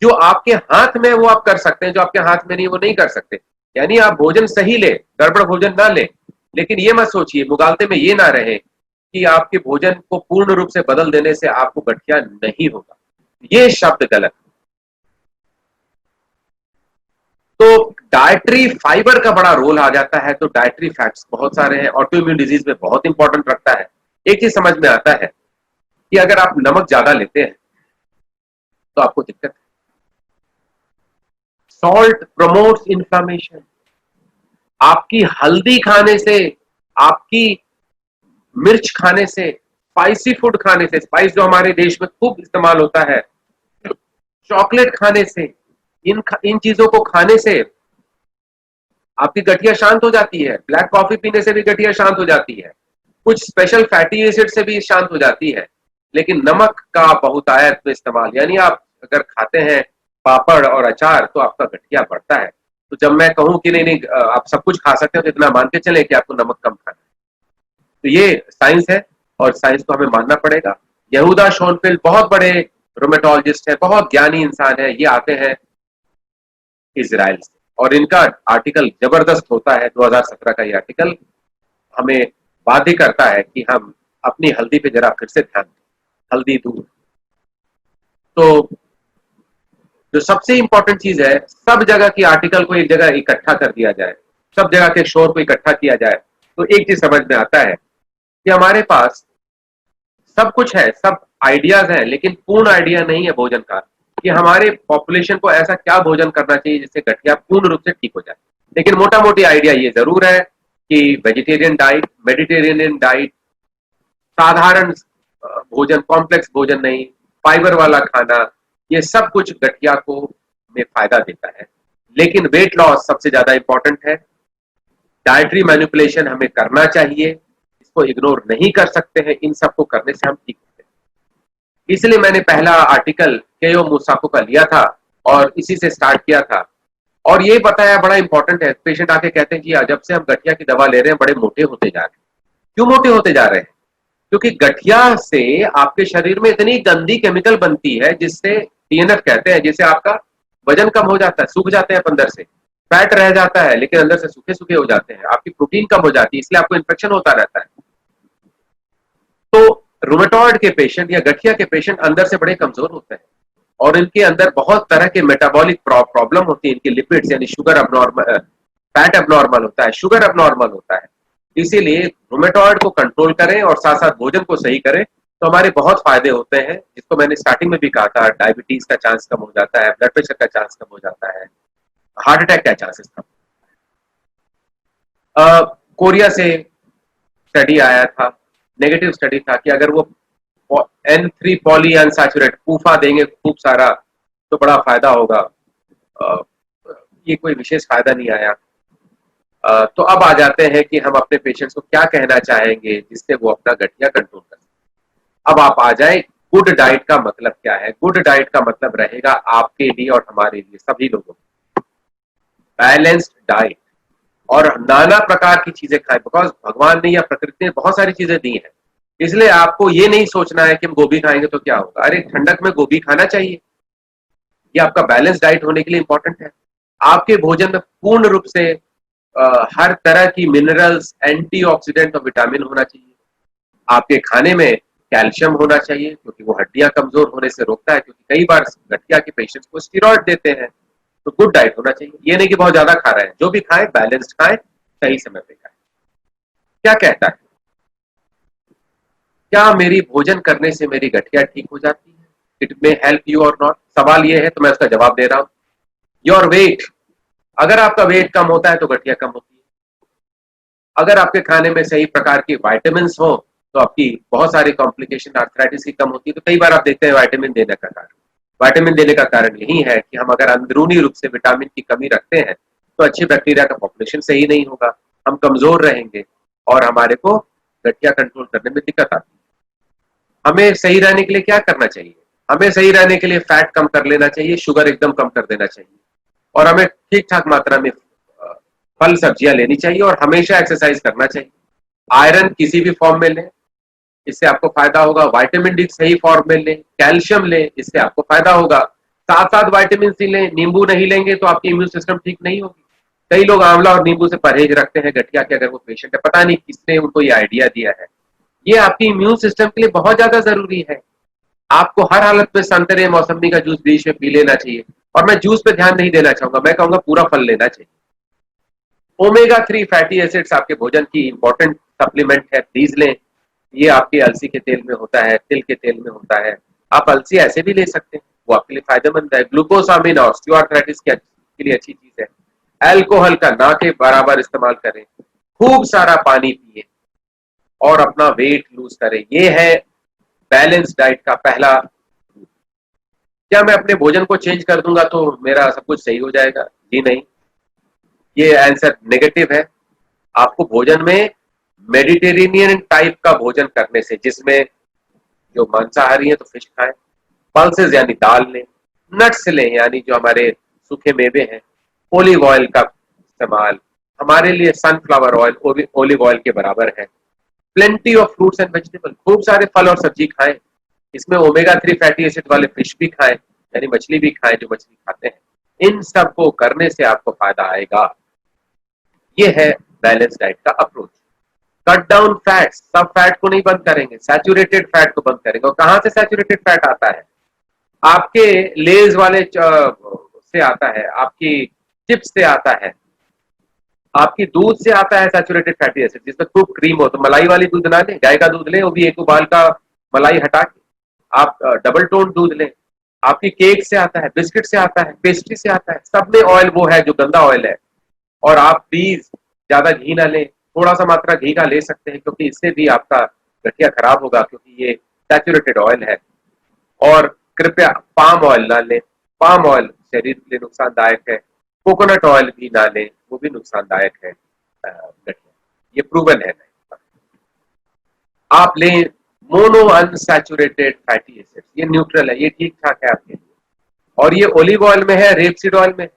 जो आपके हाथ में वो आप कर सकते हैं, जो आपके हाथ में नहीं वो नहीं कर सकते। यानी आप भोजन सही ले, गड़बड़ भोजन ना ले, लेकिन ये मत सोचिए, मुगालते में ये ना रहे कि आपके भोजन को पूर्ण रूप से बदल देने से आपको गठिया नहीं होगा। ये शब्द गलत। तो डायट्री फाइबर का बड़ा रोल आ जाता है। तो डायट्री फैक्ट्स बहुत सारे हैं, ऑटो इम्यून डिजीज में बहुत इंपॉर्टेंट रखता है। एक चीज समझ में आता है कि अगर आप नमक ज्यादा लेते हैं तो आपको दिक्कत है। Salt promotes inflammation. आपकी हल्दी खाने से, आपकी मिर्च खाने से, स्पाइसी फूड खाने से, स्पाइस जो हमारे देश में खूब इस्तेमाल होता है, चॉकलेट खाने से, इन चीजों को खाने से आपकी गठिया शांत हो जाती है। ब्लैक कॉफी पीने से भी गठिया शांत हो जाती है, कुछ स्पेशल फैटी एसिड से भी शांत हो जाती है। लेकिन नमक का बहुतायत में इस्तेमाल, यानी आप अगर खाते हैं पापड़ और अचार तो आपका गठिया बढ़ता है। तो जब मैं कहूं कि नहीं नहीं आप सब कुछ खा सकते हो, तो इतना मान के चले कि आपको नमक कम खाना है। तो ये साइंस है और साइंस को हमें मानना पड़ेगा। यहूदा शोनफेल्ड बहुत बड़े रोमेटोलॉजिस्ट है, बहुत ज्ञानी इंसान है, ये आते हैं इजराइल से और इनका आर्टिकल जबरदस्त होता है। 2017 का ये आर्टिकल हमें बाध्य करता है कि हम अपनी हल्दी पे जरा फिर से ध्यान दें। हल्दी दूध तो जो सबसे इंपॉर्टेंट चीज है, सब जगह की आर्टिकल को एक जगह इकट्ठा कर दिया जाए, सब जगह के शोर को इकट्ठा किया जाए, तो एक चीज समझ में आता है कि हमारे पास सब कुछ है, सब आइडियाज हैं, लेकिन पूर्ण आइडिया नहीं है भोजन का कि हमारे पॉपुलेशन को ऐसा क्या भोजन करना चाहिए जिससे गठिया पूर्ण रूप से ठीक हो जाए। लेकिन मोटा मोटी आइडिया ये जरूर है कि वेजिटेरियन डाइट, मेडिटेरेनियन डाइट, साधारण भोजन, कॉम्प्लेक्स भोजन नहीं, फाइबर वाला खाना, ये सब कुछ गठिया को में फायदा देता है। लेकिन वेट लॉस सबसे ज्यादा इंपॉर्टेंट है। डाइटरी मैनिपुलेशन हमें करना चाहिए, इसको इग्नोर नहीं कर सकते हैं। इन सबको करने से हम ठीक होते हैं। इसलिए मैंने पहला आर्टिकल केयो मुसाको का लिया था और इसी से स्टार्ट किया था। और ये बताया बड़ा इंपॉर्टेंट है। पेशेंट आके कहते हैं कि जब से हम गठिया की दवा ले रहे हैं बड़े मोटे होते जा रहे हैं। क्यों मोटे होते जा रहे हैं? क्योंकि गठिया से आपके शरीर में इतनी गंदी केमिकल बनती है जिससे टीएनएफ कहते हैं, जिससे आपका वजन कम हो जाता है, सूख जाते हैं अंदर से, फैट रह जाता है लेकिन अंदर से सूखे सूखे हो जाते हैं, आपकी प्रोटीन कम हो जाती है, इसलिए आपको इन्फेक्शन होता रहता है। तो रूमेटॉइड के पेशेंट या गठिया के पेशेंट अंदर से बड़े कमजोर होते हैं और इनके अंदर बहुत तरह के मेटाबॉलिक प्रॉब्लम होती है। इनके लिपिड्स यानी शुगर अबनॉर्मल, फैट अबनॉर्मल होता है, शुगर अबनॉर्मल होता है। इसीलिए रूमेटॉइड को कंट्रोल करें और साथ साथ भोजन को सही करें तो हमारे बहुत फायदे होते हैं। जिसको मैंने स्टार्टिंग में भी कहा था, डायबिटीज का चांस कम हो जाता है, ब्लड प्रेशर का चांस कम हो जाता है, हार्ट अटैक का चांसेस कम। कोरिया से स्टडी आया था, नेगेटिव स्टडी था कि अगर वो N3 पॉली अनसैचुरेट पूफा देंगे खूब सारा तो बड़ा फायदा होगा। ये कोई विशेष फायदा नहीं आया। तो अब आ जाते हैं कि हम अपने पेशेंट्स को क्या कहना चाहेंगे जिससे वो अपना गठिया कंट्रोल कर सके। अब आप आ जाए गुड डाइट का मतलब क्या है। गुड डाइट का मतलब रहेगा आपके लिए और हमारे लिए, सभी लोगों को बैलेंस्ड डाइट और नाना प्रकार की चीजें खाएं। बिकॉज भगवान ने या प्रकृति ने बहुत सारी चीजें दी हैं, इसलिए आपको ये नहीं सोचना है कि हम गोभी खाएंगे तो क्या होगा। अरे ठंडक में गोभी खाना चाहिए, ये आपका बैलेंस डाइट होने के लिए इंपॉर्टेंट है। आपके भोजन में पूर्ण रूप से हर तरह की मिनरल्स, एंटीऑक्सीडेंट और विटामिन होना चाहिए। आपके खाने में कैल्शियम होना चाहिए क्योंकि वो हड्डियां कमजोर होने से रोकता है। क्योंकि कई बार गठिया के पेशेंट्स को स्टीरॉयड देते हैं, तो गुड डाइट होना चाहिए। ये नहीं कि बहुत ज्यादा खा रहे हैं, जो भी खाएं बैलेंस्ड खाएं, सही समय पे खाएं। क्या कहता है, क्या मेरी भोजन करने से मेरी गठिया ठीक हो जाती है? इट मे हेल्प यू और नॉट। सवाल ये है तो मैं उसका जवाब दे रहा हूं। योर वेट, अगर आपका वेट कम होता है तो गठिया कम होती है। अगर आपके खाने में सही प्रकार की विटामिन हो तो आपकी बहुत सारी कॉम्प्लिकेशन आर्थराइटिस की कम होती है। तो कई बार आप देखते हैं विटामिन देने का कारण, विटामिन देने का कारण यही है कि हम अगर अंदरूनी रूप से विटामिन की कमी रखते हैं तो अच्छे बैक्टीरिया का पॉपुलेशन सही नहीं होगा, हम कमजोर रहेंगे और हमारे को गठिया कंट्रोल करने में दिक्कत आती है। हमें सही रहने के लिए क्या करना चाहिए? हमें सही रहने के लिए फैट कम कर लेना चाहिए, शुगर एकदम कम कर देना चाहिए और हमें ठीक ठाक मात्रा में फल सब्जियां लेनी चाहिए और हमेशा एक्सरसाइज करना चाहिए। आयरन किसी भी फॉर्म में लें, इससे आपको फायदा होगा। विटामिन डी सही फॉर्म में लें, कैल्शियम लें, इससे आपको फायदा होगा। साथ साथ विटामिन सी लें। नींबू नहीं लेंगे तो आपकी इम्यून सिस्टम ठीक नहीं होगी। कई लोग आंवला और नींबू से परहेज रखते हैं गठिया के, अगर वो पेशेंट है, पता नहीं किसने उनको ये आइडिया दिया है। ये आपकी इम्यून सिस्टम के लिए बहुत ज्यादा जरूरी है। आपको हर हालत में संतरे मौसमी का जूस बीच में पी लेना चाहिए। और मैं जूस पे ध्यान नहीं देना चाहूंगा, मैं कहूंगा पूरा फल लेना चाहिए। ओमेगा 3 फैटी एसिड्स आपके भोजन की इंपॉर्टेंट सप्लीमेंट है, प्लीज लें। ये आपके अलसी के तेल में होता है, तिल के तेल में होता है। आप अलसी ऐसे भी ले सकते हैं, वो आपके लिए फायदेमंद है। ग्लूकोसामिन ऑस्टियोआर्थराइटिस के के लिए अच्छी चीज है। अल्कोहल का ना के बराबर इस्तेमाल करें, खूब सारा पानी पिए और अपना वेट लूज करें। ये है बैलेंस डाइट का पहला। क्या मैं अपने भोजन को चेंज कर दूंगा तो मेरा सब कुछ सही हो जाएगा? जी नहीं, ये आंसर नेगेटिव है। आपको भोजन में मेडिटेरेनियन टाइप का भोजन करने से, जिसमें जो मांसाहारी है तो फिश खाएं, पल्सेस यानी दाल लें, नट्स लें यानी जो हमारे सूखे मेवे हैं, ओलिव ऑयल का इस्तेमाल, हमारे लिए सनफ्लावर ऑयल ओलिव ऑयल के बराबर है। Plenty of fruits and vegetable, खूब सारे फल और सब्जी खाएं। इसमें ओमेगा 3 फैटी एसिड वाले फिश भी खाएं, यानी मछली भी खाएं जो मछली खाते हैं। इन सब को करने से आपको फायदा आएगा। ये है बैलेंस डाइट का अप्रोच। कट डाउन फैट, सब फैट को नहीं बंद करेंगे, सैचुरेटेड फैट को बंद करेंगे। और कहां से सैचुरेटेड फैट आता है? आपके लेज वाले से आता है, आपकी चिप्स से आता है, आपकी दूध से आता है सैचुरेटेड फैटी एसिड, जिसमें खूब क्रीम हो। तो मलाई वाली दूध ना लें, गाय का दूध लें, वो भी एक उबाल का मलाई हटा के। आप डबल टोन दूध लें। आपकी केक से आता है, बिस्किट से आता है, पेस्ट्री से आता है, सब में ऑयल वो है जो गंदा ऑयल है। और आप प्लीज ज्यादा घी ना लें, थोड़ा सा मात्रा घी का ले सकते हैं, क्योंकि इससे भी आपका गठिया खराब होगा, क्योंकि ये सैचुरेटेड ऑयल है। और कृपया पाम ऑयल ना लें, पाम ऑयल शरीर के लिए नुकसानदायक है। कोकोनट ऑयल भी ना लें, वो भी नुकसानदायक है गठिया, ये प्रूवन है। आप लें मोनो अनसैचुरेटेड फैटी एसिड, ये न्यूट्रल है, ये ठीक ठाक है आपके लिए। और ये ओलिव ऑयल में है, रेपसीड ऑयल में है।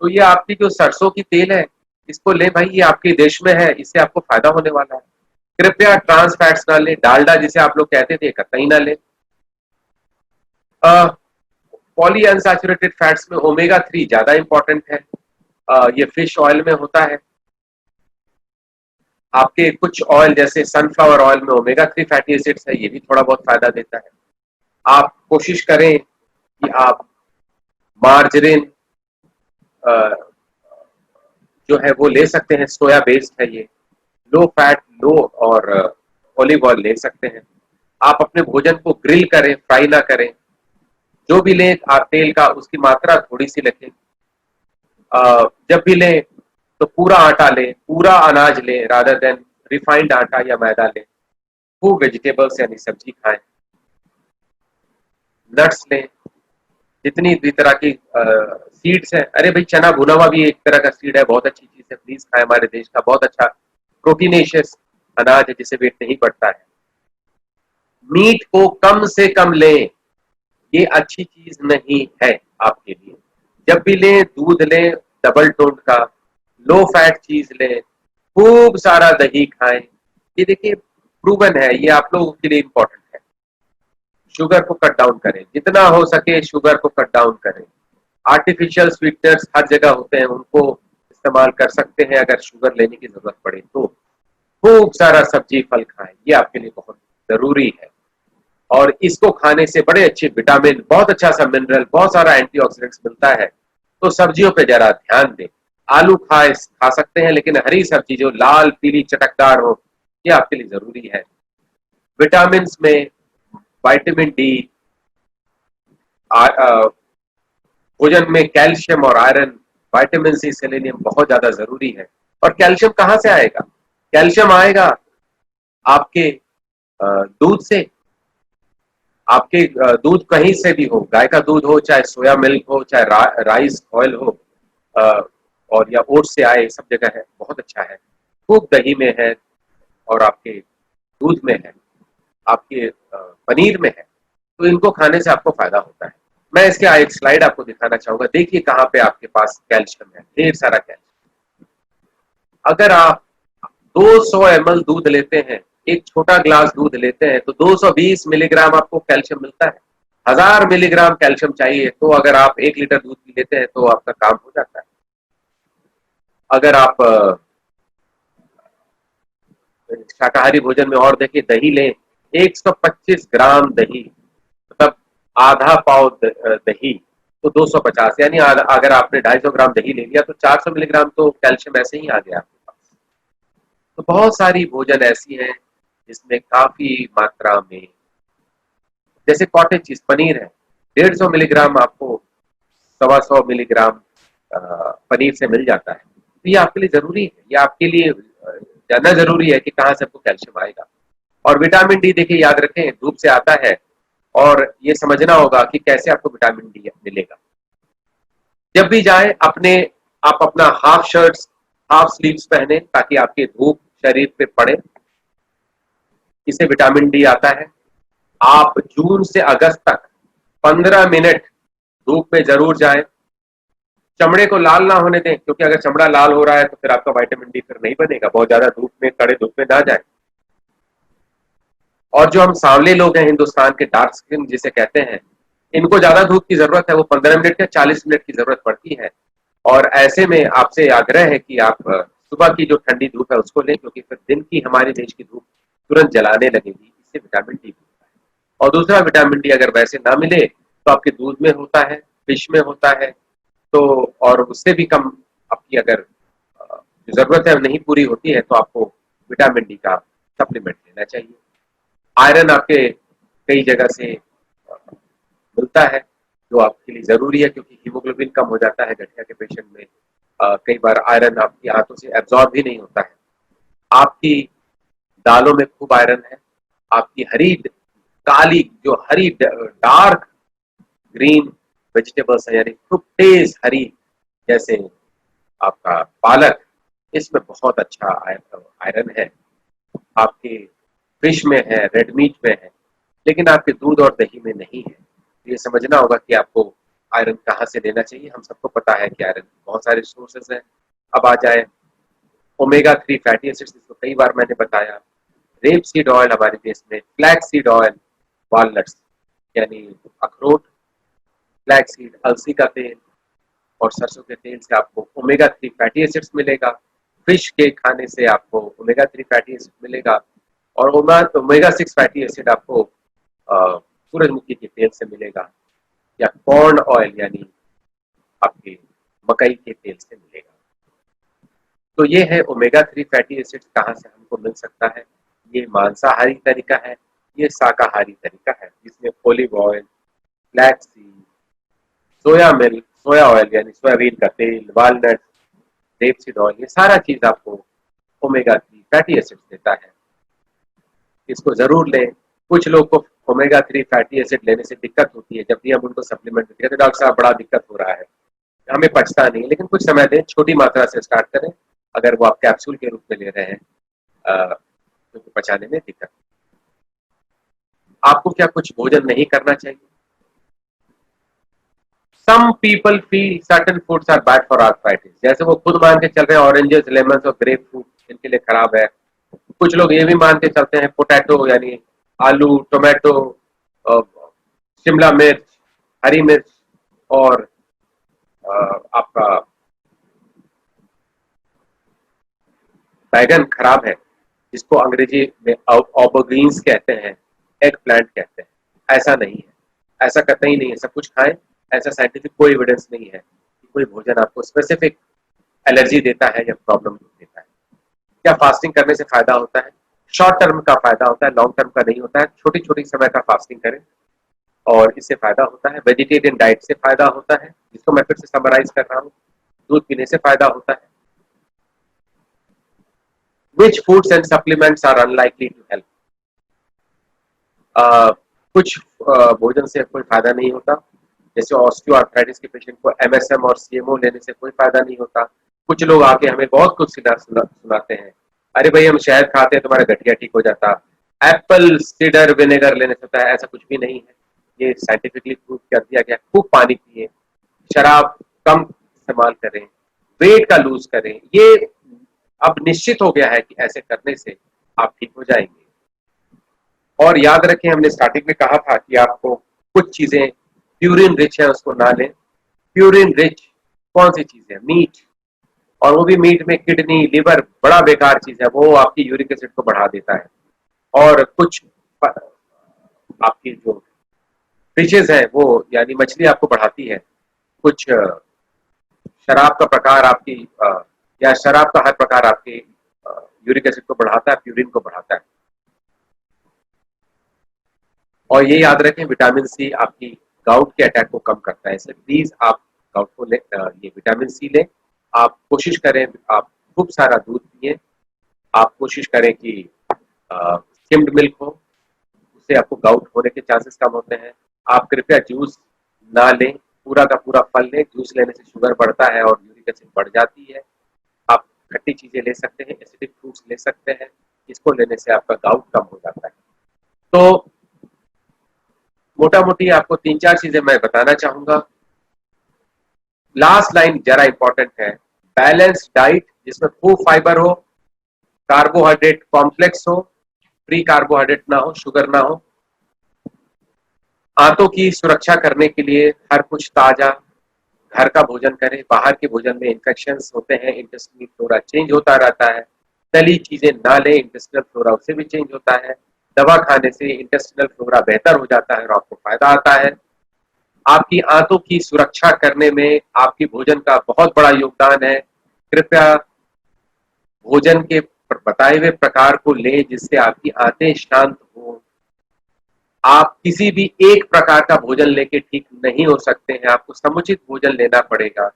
तो ये आपकी जो सरसों की तेल है, इसको ले भाई, ये आपके देश में है, इससे आपको फायदा होने वाला है। कृपया ट्रांस फैट्स ना ले, डालडा जिसे आप लोग कहते थे कतई ना ले। पॉली अनसैचुरेटेड फैट्स में ओमेगा 3 ज्यादा इंपॉर्टेंट है। ये फिश ऑयल में होता है। आपके कुछ ऑयल जैसे सनफ्लावर ऑयल में ओमेगा 3 फैटी एसिड्स है, ये भी थोड़ा बहुत फायदा देता है। आप कोशिश करें कि आप मार्जरीन जो है वो ले सकते हैं, सोया बेस्ड है ये, लो फैट लो, और ऑलिव ऑयल ले सकते हैं। आप अपने भोजन को ग्रिल करें, फ्राई ना करें। जो भी लें आप तेल का, उसकी मात्रा थोड़ी सी रखें। जब भी लें तो पूरा आटा लें, पूरा अनाज लें, रादर देन रिफाइंड आटा या मैदा लें। खूब वेजिटेबल्स यानी सब्जी खाएं, नट्स लें, जितनी भी तरह की सीड्स हैं। अरे भाई, चना भुना हुआ भी एक तरह का सीड है, बहुत अच्छी चीज है, प्लीज खाएं। हमारे देश का बहुत अच्छा प्रोटीनेशियस अनाज है, जिससे वेट नहीं बढ़ता है। मीट को कम से कम लें, ये अच्छी चीज नहीं है आपके लिए। जब भी लें दूध लें डबल टोन का, लो फैट चीज लें, खूब सारा दही खाएं। ये देखिए प्रूवन है, ये आप लोगों के लिए इंपॉर्टेंट है। शुगर को कट डाउन करें, जितना हो सके शुगर को कट डाउन करें। आर्टिफिशियल स्वीटनर्स हर जगह होते हैं, उनको इस्तेमाल कर सकते हैं अगर शुगर लेने की जरूरत पड़े तो। खूब सारा सब्जी फल खाएं, ये आपके लिए बहुत जरूरी है। और इसको खाने से बड़े अच्छे विटामिन, बहुत अच्छा सा मिनरल, बहुत सारा एंटीऑक्सीडेंट्स मिलता है। तो सब्जियों पे जरा ध्यान दें। आलू खा सकते हैं, लेकिन हरी सब्जी जो लाल पीली चटकदार हो, ये आपके लिए जरूरी है। विटामिन में विटामिन डी, भोजन में कैल्शियम और आयरन, विटामिन सी, सेलेनियम बहुत ज्यादा जरूरी है। और कैल्शियम कहाँ से आएगा? कैल्शियम आएगा आपके दूध से। आपके दूध कहीं से भी हो, गाय का दूध हो, चाहे सोया मिल्क हो, चाहे राइस ऑयल हो, और या ओट्स से आए, सब जगह है, बहुत अच्छा है। खूब दही में है, और आपके दूध में है, आपके पनीर में है। तो इनको खाने से आपको फायदा होता है। मैं इसके एक स्लाइड आपको दिखाना चाहूंगा। देखिए कहाँ पे आपके पास कैल्शियम है, ढेर सारा कैल्शियम। अगर आप 200 ml दूध लेते हैं, एक छोटा ग्लास दूध लेते हैं, तो 220 मिलीग्राम आपको कैल्शियम मिलता है। 1000 मिलीग्राम कैल्शियम चाहिए, तो अगर आप 1 लीटर दूध भी लेते हैं तो आपका काम हो जाता है। अगर आप शाकाहारी भोजन में और देखिए, दही लें, 125 ग्राम दही, मतलब आधा पाव दही, तो 250, यानी अगर आपने 250 ग्राम दही ले लिया तो 400 मिलीग्राम तो कैल्शियम ऐसे ही आ गया आपके पास। तो बहुत सारी भोजन ऐसी हैं जिसमें काफी मात्रा में, जैसे कॉटेज चीज पनीर है, 150 मिलीग्राम आपको, 125 मिलीग्राम पनीर से मिल जाता है, तो ये आपके लिए जरूरी है, ये आपके लिए जानना जरूरी है कि कहाँ से आपको कैल्शियम आएगा। और विटामिन डी देखिए याद रखें धूप से आता है, और ये समझना होगा कि कैसे आपको विटामिन डी मिलेगा। जब भी जाए आप अपना हाफ शर्ट्स हाफ स्लीव्स पहने ताकि आपके धूप शरीर पे पड़े, इससे विटामिन डी आता है। आप जून से अगस्त तक 15 मिनट धूप में जरूर जाएं। चमड़े को लाल ना होने दें, क्योंकि अगर चमड़ा लाल हो रहा है तो फिर आपका विटामिन डी फिर नहीं बनेगा। बहुत ज्यादा धूप में, कड़े धूप में ना जाए। और जो हम सांवले लोग हैं, हिंदुस्तान के डार्क स्किन जिसे कहते हैं, इनको ज्यादा धूप की जरूरत है, वो 15 मिनट या 40 मिनट की जरूरत पड़ती है। और ऐसे में आपसे आग्रह है कि आप सुबह की जो ठंडी धूप है उसको लें, क्योंकि फिर दिन की हमारे देश की धूप तुरंत जलाने लगेगी, इससे विटामिन डी मिलता है। और दूसरा, विटामिन डी अगर वैसे ना मिले तो आपके दूध में होता है, फिश में होता है, तो और उससे भी कम आपकी अगर जो जरूरत है नहीं पूरी होती है, तो आपको विटामिन डी का सप्लीमेंट लेना चाहिए। आयरन आपके कई जगह से मिलता है, जो आपके लिए जरूरी है, क्योंकि हीमोग्लोबिन कम हो जाता है गठिया के पेशेंट में। कई बार आयरन आपकी आंतों से एब्जॉर्ब भी नहीं होता है। आपकी दालों में खूब आयरन है। आपकी हरी काली जो हरी डार्क ग्रीन वेजिटेबल्स है, यानी खूब तेज हरी, जैसे आपका पालक, इसमें बहुत अच्छा आयरन है। आपके फिश में है, रेड मीट में है, लेकिन आपके दूध और दही में नहीं है। तो ये समझना होगा कि आपको आयरन कहाँ से लेना चाहिए। हम सबको पता है कि आयरन की बहुत सारे सोर्सेज हैं। अब आ जाए ओमेगा 3 फैटी एसिड्स, जिसको कई बार मैंने बताया। रेप सीड ऑयल हमारे देश में, फ्लैक्स सीड ऑयल, वॉलनट्स यानी अखरोट, फ्लैक्स सीड, अलसी का तेल और सरसों के तेल से आपको ओमेगा 3 फैटी एसिड्स मिलेगा। फिश के खाने से आपको ओमेगा 3 फैटी एसिड मिलेगा। और ओमेगा 6 फैटी एसिड आपको सूरजमुखी के तेल से मिलेगा, या कॉर्न ऑयल यानी आपके मकई के तेल से मिलेगा। तो ये है ओमेगा 3 फैटी एसिड कहाँ से हमको मिल सकता है। ये मांसाहारी तरीका है, ये शाकाहारी तरीका है, जिसमें olive oil, flax seed, soya milk, सोया ऑयल यानी सोयाबीन का तेल, वालनट, रेपसीड ऑयल, ये सारा चीज आपको ओमेगा 3 फैटी एसिड देता है। इसको जरूर लें। कुछ लोग को ओमेगा 3 फैटी एसिड लेने से दिक्कत होती है, जब भी हम उनको सप्लीमेंट देते हैं तो डॉक्टर साहब बड़ा दिक्कत हो रहा है, हमें पचता नहीं है। लेकिन कुछ समय दें, छोटी मात्रा से स्टार्ट करें। अगर वो आप कैप्सूल के रूप में ले रहे हैं तो पचाने में दिक्कत। आपको क्या कुछ भोजन नहीं करना चाहिए? Some people feel certain foods are bad for arthritis, जैसे वो खुद मान के चल रहे हैं ऑरेंजेस, लेमन्स और ग्रेप फ्रूट इनके लिए खराब है। कुछ लोग ये भी मान के चलते हैं पोटैटो यानी आलू, टोमेटो, शिमला मिर्च, हरी मिर्च और आपका बैगन खराब है, जिसको अंग्रेजी में ऑबोगीन्स कहते हैं, एग प्लांट कहते हैं। ऐसा नहीं है, ऐसा कतई नहीं है, सब कुछ खाएं। ऐसा साइंटिफिक कोई एविडेंस नहीं है कि कोई भोजन आपको स्पेसिफिक एलर्जी देता है या प्रॉब्लम देता है। क्या फास्टिंग करने से फायदा होता है? शॉर्ट टर्म का फायदा होता है, लॉन्ग टर्म का नहीं होता है। छोटी छोटी समय का फास्टिंग करें और इससे फायदा होता है। वेजिटेरियन डाइट से फायदा होता है, जिसको मैं फिर से समराइज कर रहा हूँ। दूध पीने से फायदा होता है। Which foods and supplements are unlikely to help? कुछ भोजन से कोई फायदा नहीं होता, जैसे ऑस्टियोआर्थराइटिस के पेशेंट को एमएसएम और सीएमओ लेने से कोई फायदा नहीं होता। कुछ लोग आके हमें बहुत कुछ सुनाते हैं, अरे भाई हम शहद खाते हैं तुम्हारा गठिया ठीक हो जाता, एप्पल सीडर विनेगर लेने से होता है। ऐसा कुछ भी नहीं है, ये साइंटिफिकली प्रूव कर दिया गया। खूब पानी पिए, शराब कम इस्तेमाल करें, वेट का लूज करें। ये अब निश्चित हो गया है कि ऐसे करने से आप ठीक हो जाएंगे। और याद रखें, हमने स्टार्टिंग में कहा था कि आपको कुछ चीजें प्यूरिन रिच है उसको ना लें। प्यूरिन रिच कौन सी चीज है? मीट, और वो भी मीट में किडनी, लिवर, बड़ा बेकार चीज है, वो आपकी यूरिक एसिड को बढ़ा देता है। और कुछ आपकी जो फिशेज है वो यानी मछली आपको बढ़ाती है। कुछ शराब का प्रकार आपकी या शराब का हर प्रकार आपके यूरिक एसिड को बढ़ाता है, प्यूरिन को बढ़ाता है। और ये याद रखें, विटामिन सी आपकी गाउट के अटैक को कम करता है। इसलिए प्लीज आप गाउट को ले, ये विटामिन सी लें। आप कोशिश करें आप खूब सारा दूध पिए। आप कोशिश करें कि स्किम्ड मिल्क हो, उससे आपको गाउट होने के चांसेस कम होते हैं। आप कृपया जूस ना लें, पूरा का पूरा फल लें। जूस लेने से शुगर बढ़ता है और यूरिक एसिड बढ़ जाती है। आप खट्टी चीजें ले सकते हैं, एसिडिक फ्रूट्स ले सकते हैं। इसको लेने से आपका गाउट कम हो जाता है। तो मोटा मोटी आपको 3-4 चीजें मैं बताना चाहूंगा। लास्ट लाइन जरा इंपॉर्टेंट है। बैलेंस डाइट जिसमें खूब फाइबर हो, कार्बोहाइड्रेट कॉम्प्लेक्स हो, फ्री कार्बोहाइड्रेट ना हो, शुगर ना हो। आंतों की सुरक्षा करने के लिए हर कुछ ताजा घर का भोजन करें। बाहर के भोजन में इन्फेक्शंस होते हैं, इंटेस्टिनल फ्लोरा चेंज होता रहता है। तली चीजें ना लें, इंटेस्टिनल फ्लोरा उससे भी चेंज होता है। दवा खाने से इंटेस्टिनल फ्लोरा बेहतर हो जाता है और आपको फायदा आता है। आपकी आंतों की सुरक्षा करने में आपकी भोजन का बहुत बड़ा योगदान है। कृपया भोजन के बताए हुए प्रकार को लें जिससे आपकी आंतें शांत हो। आप किसी भी एक प्रकार का भोजन लेके ठीक नहीं हो सकते हैं, आपको समुचित भोजन लेना पड़ेगा।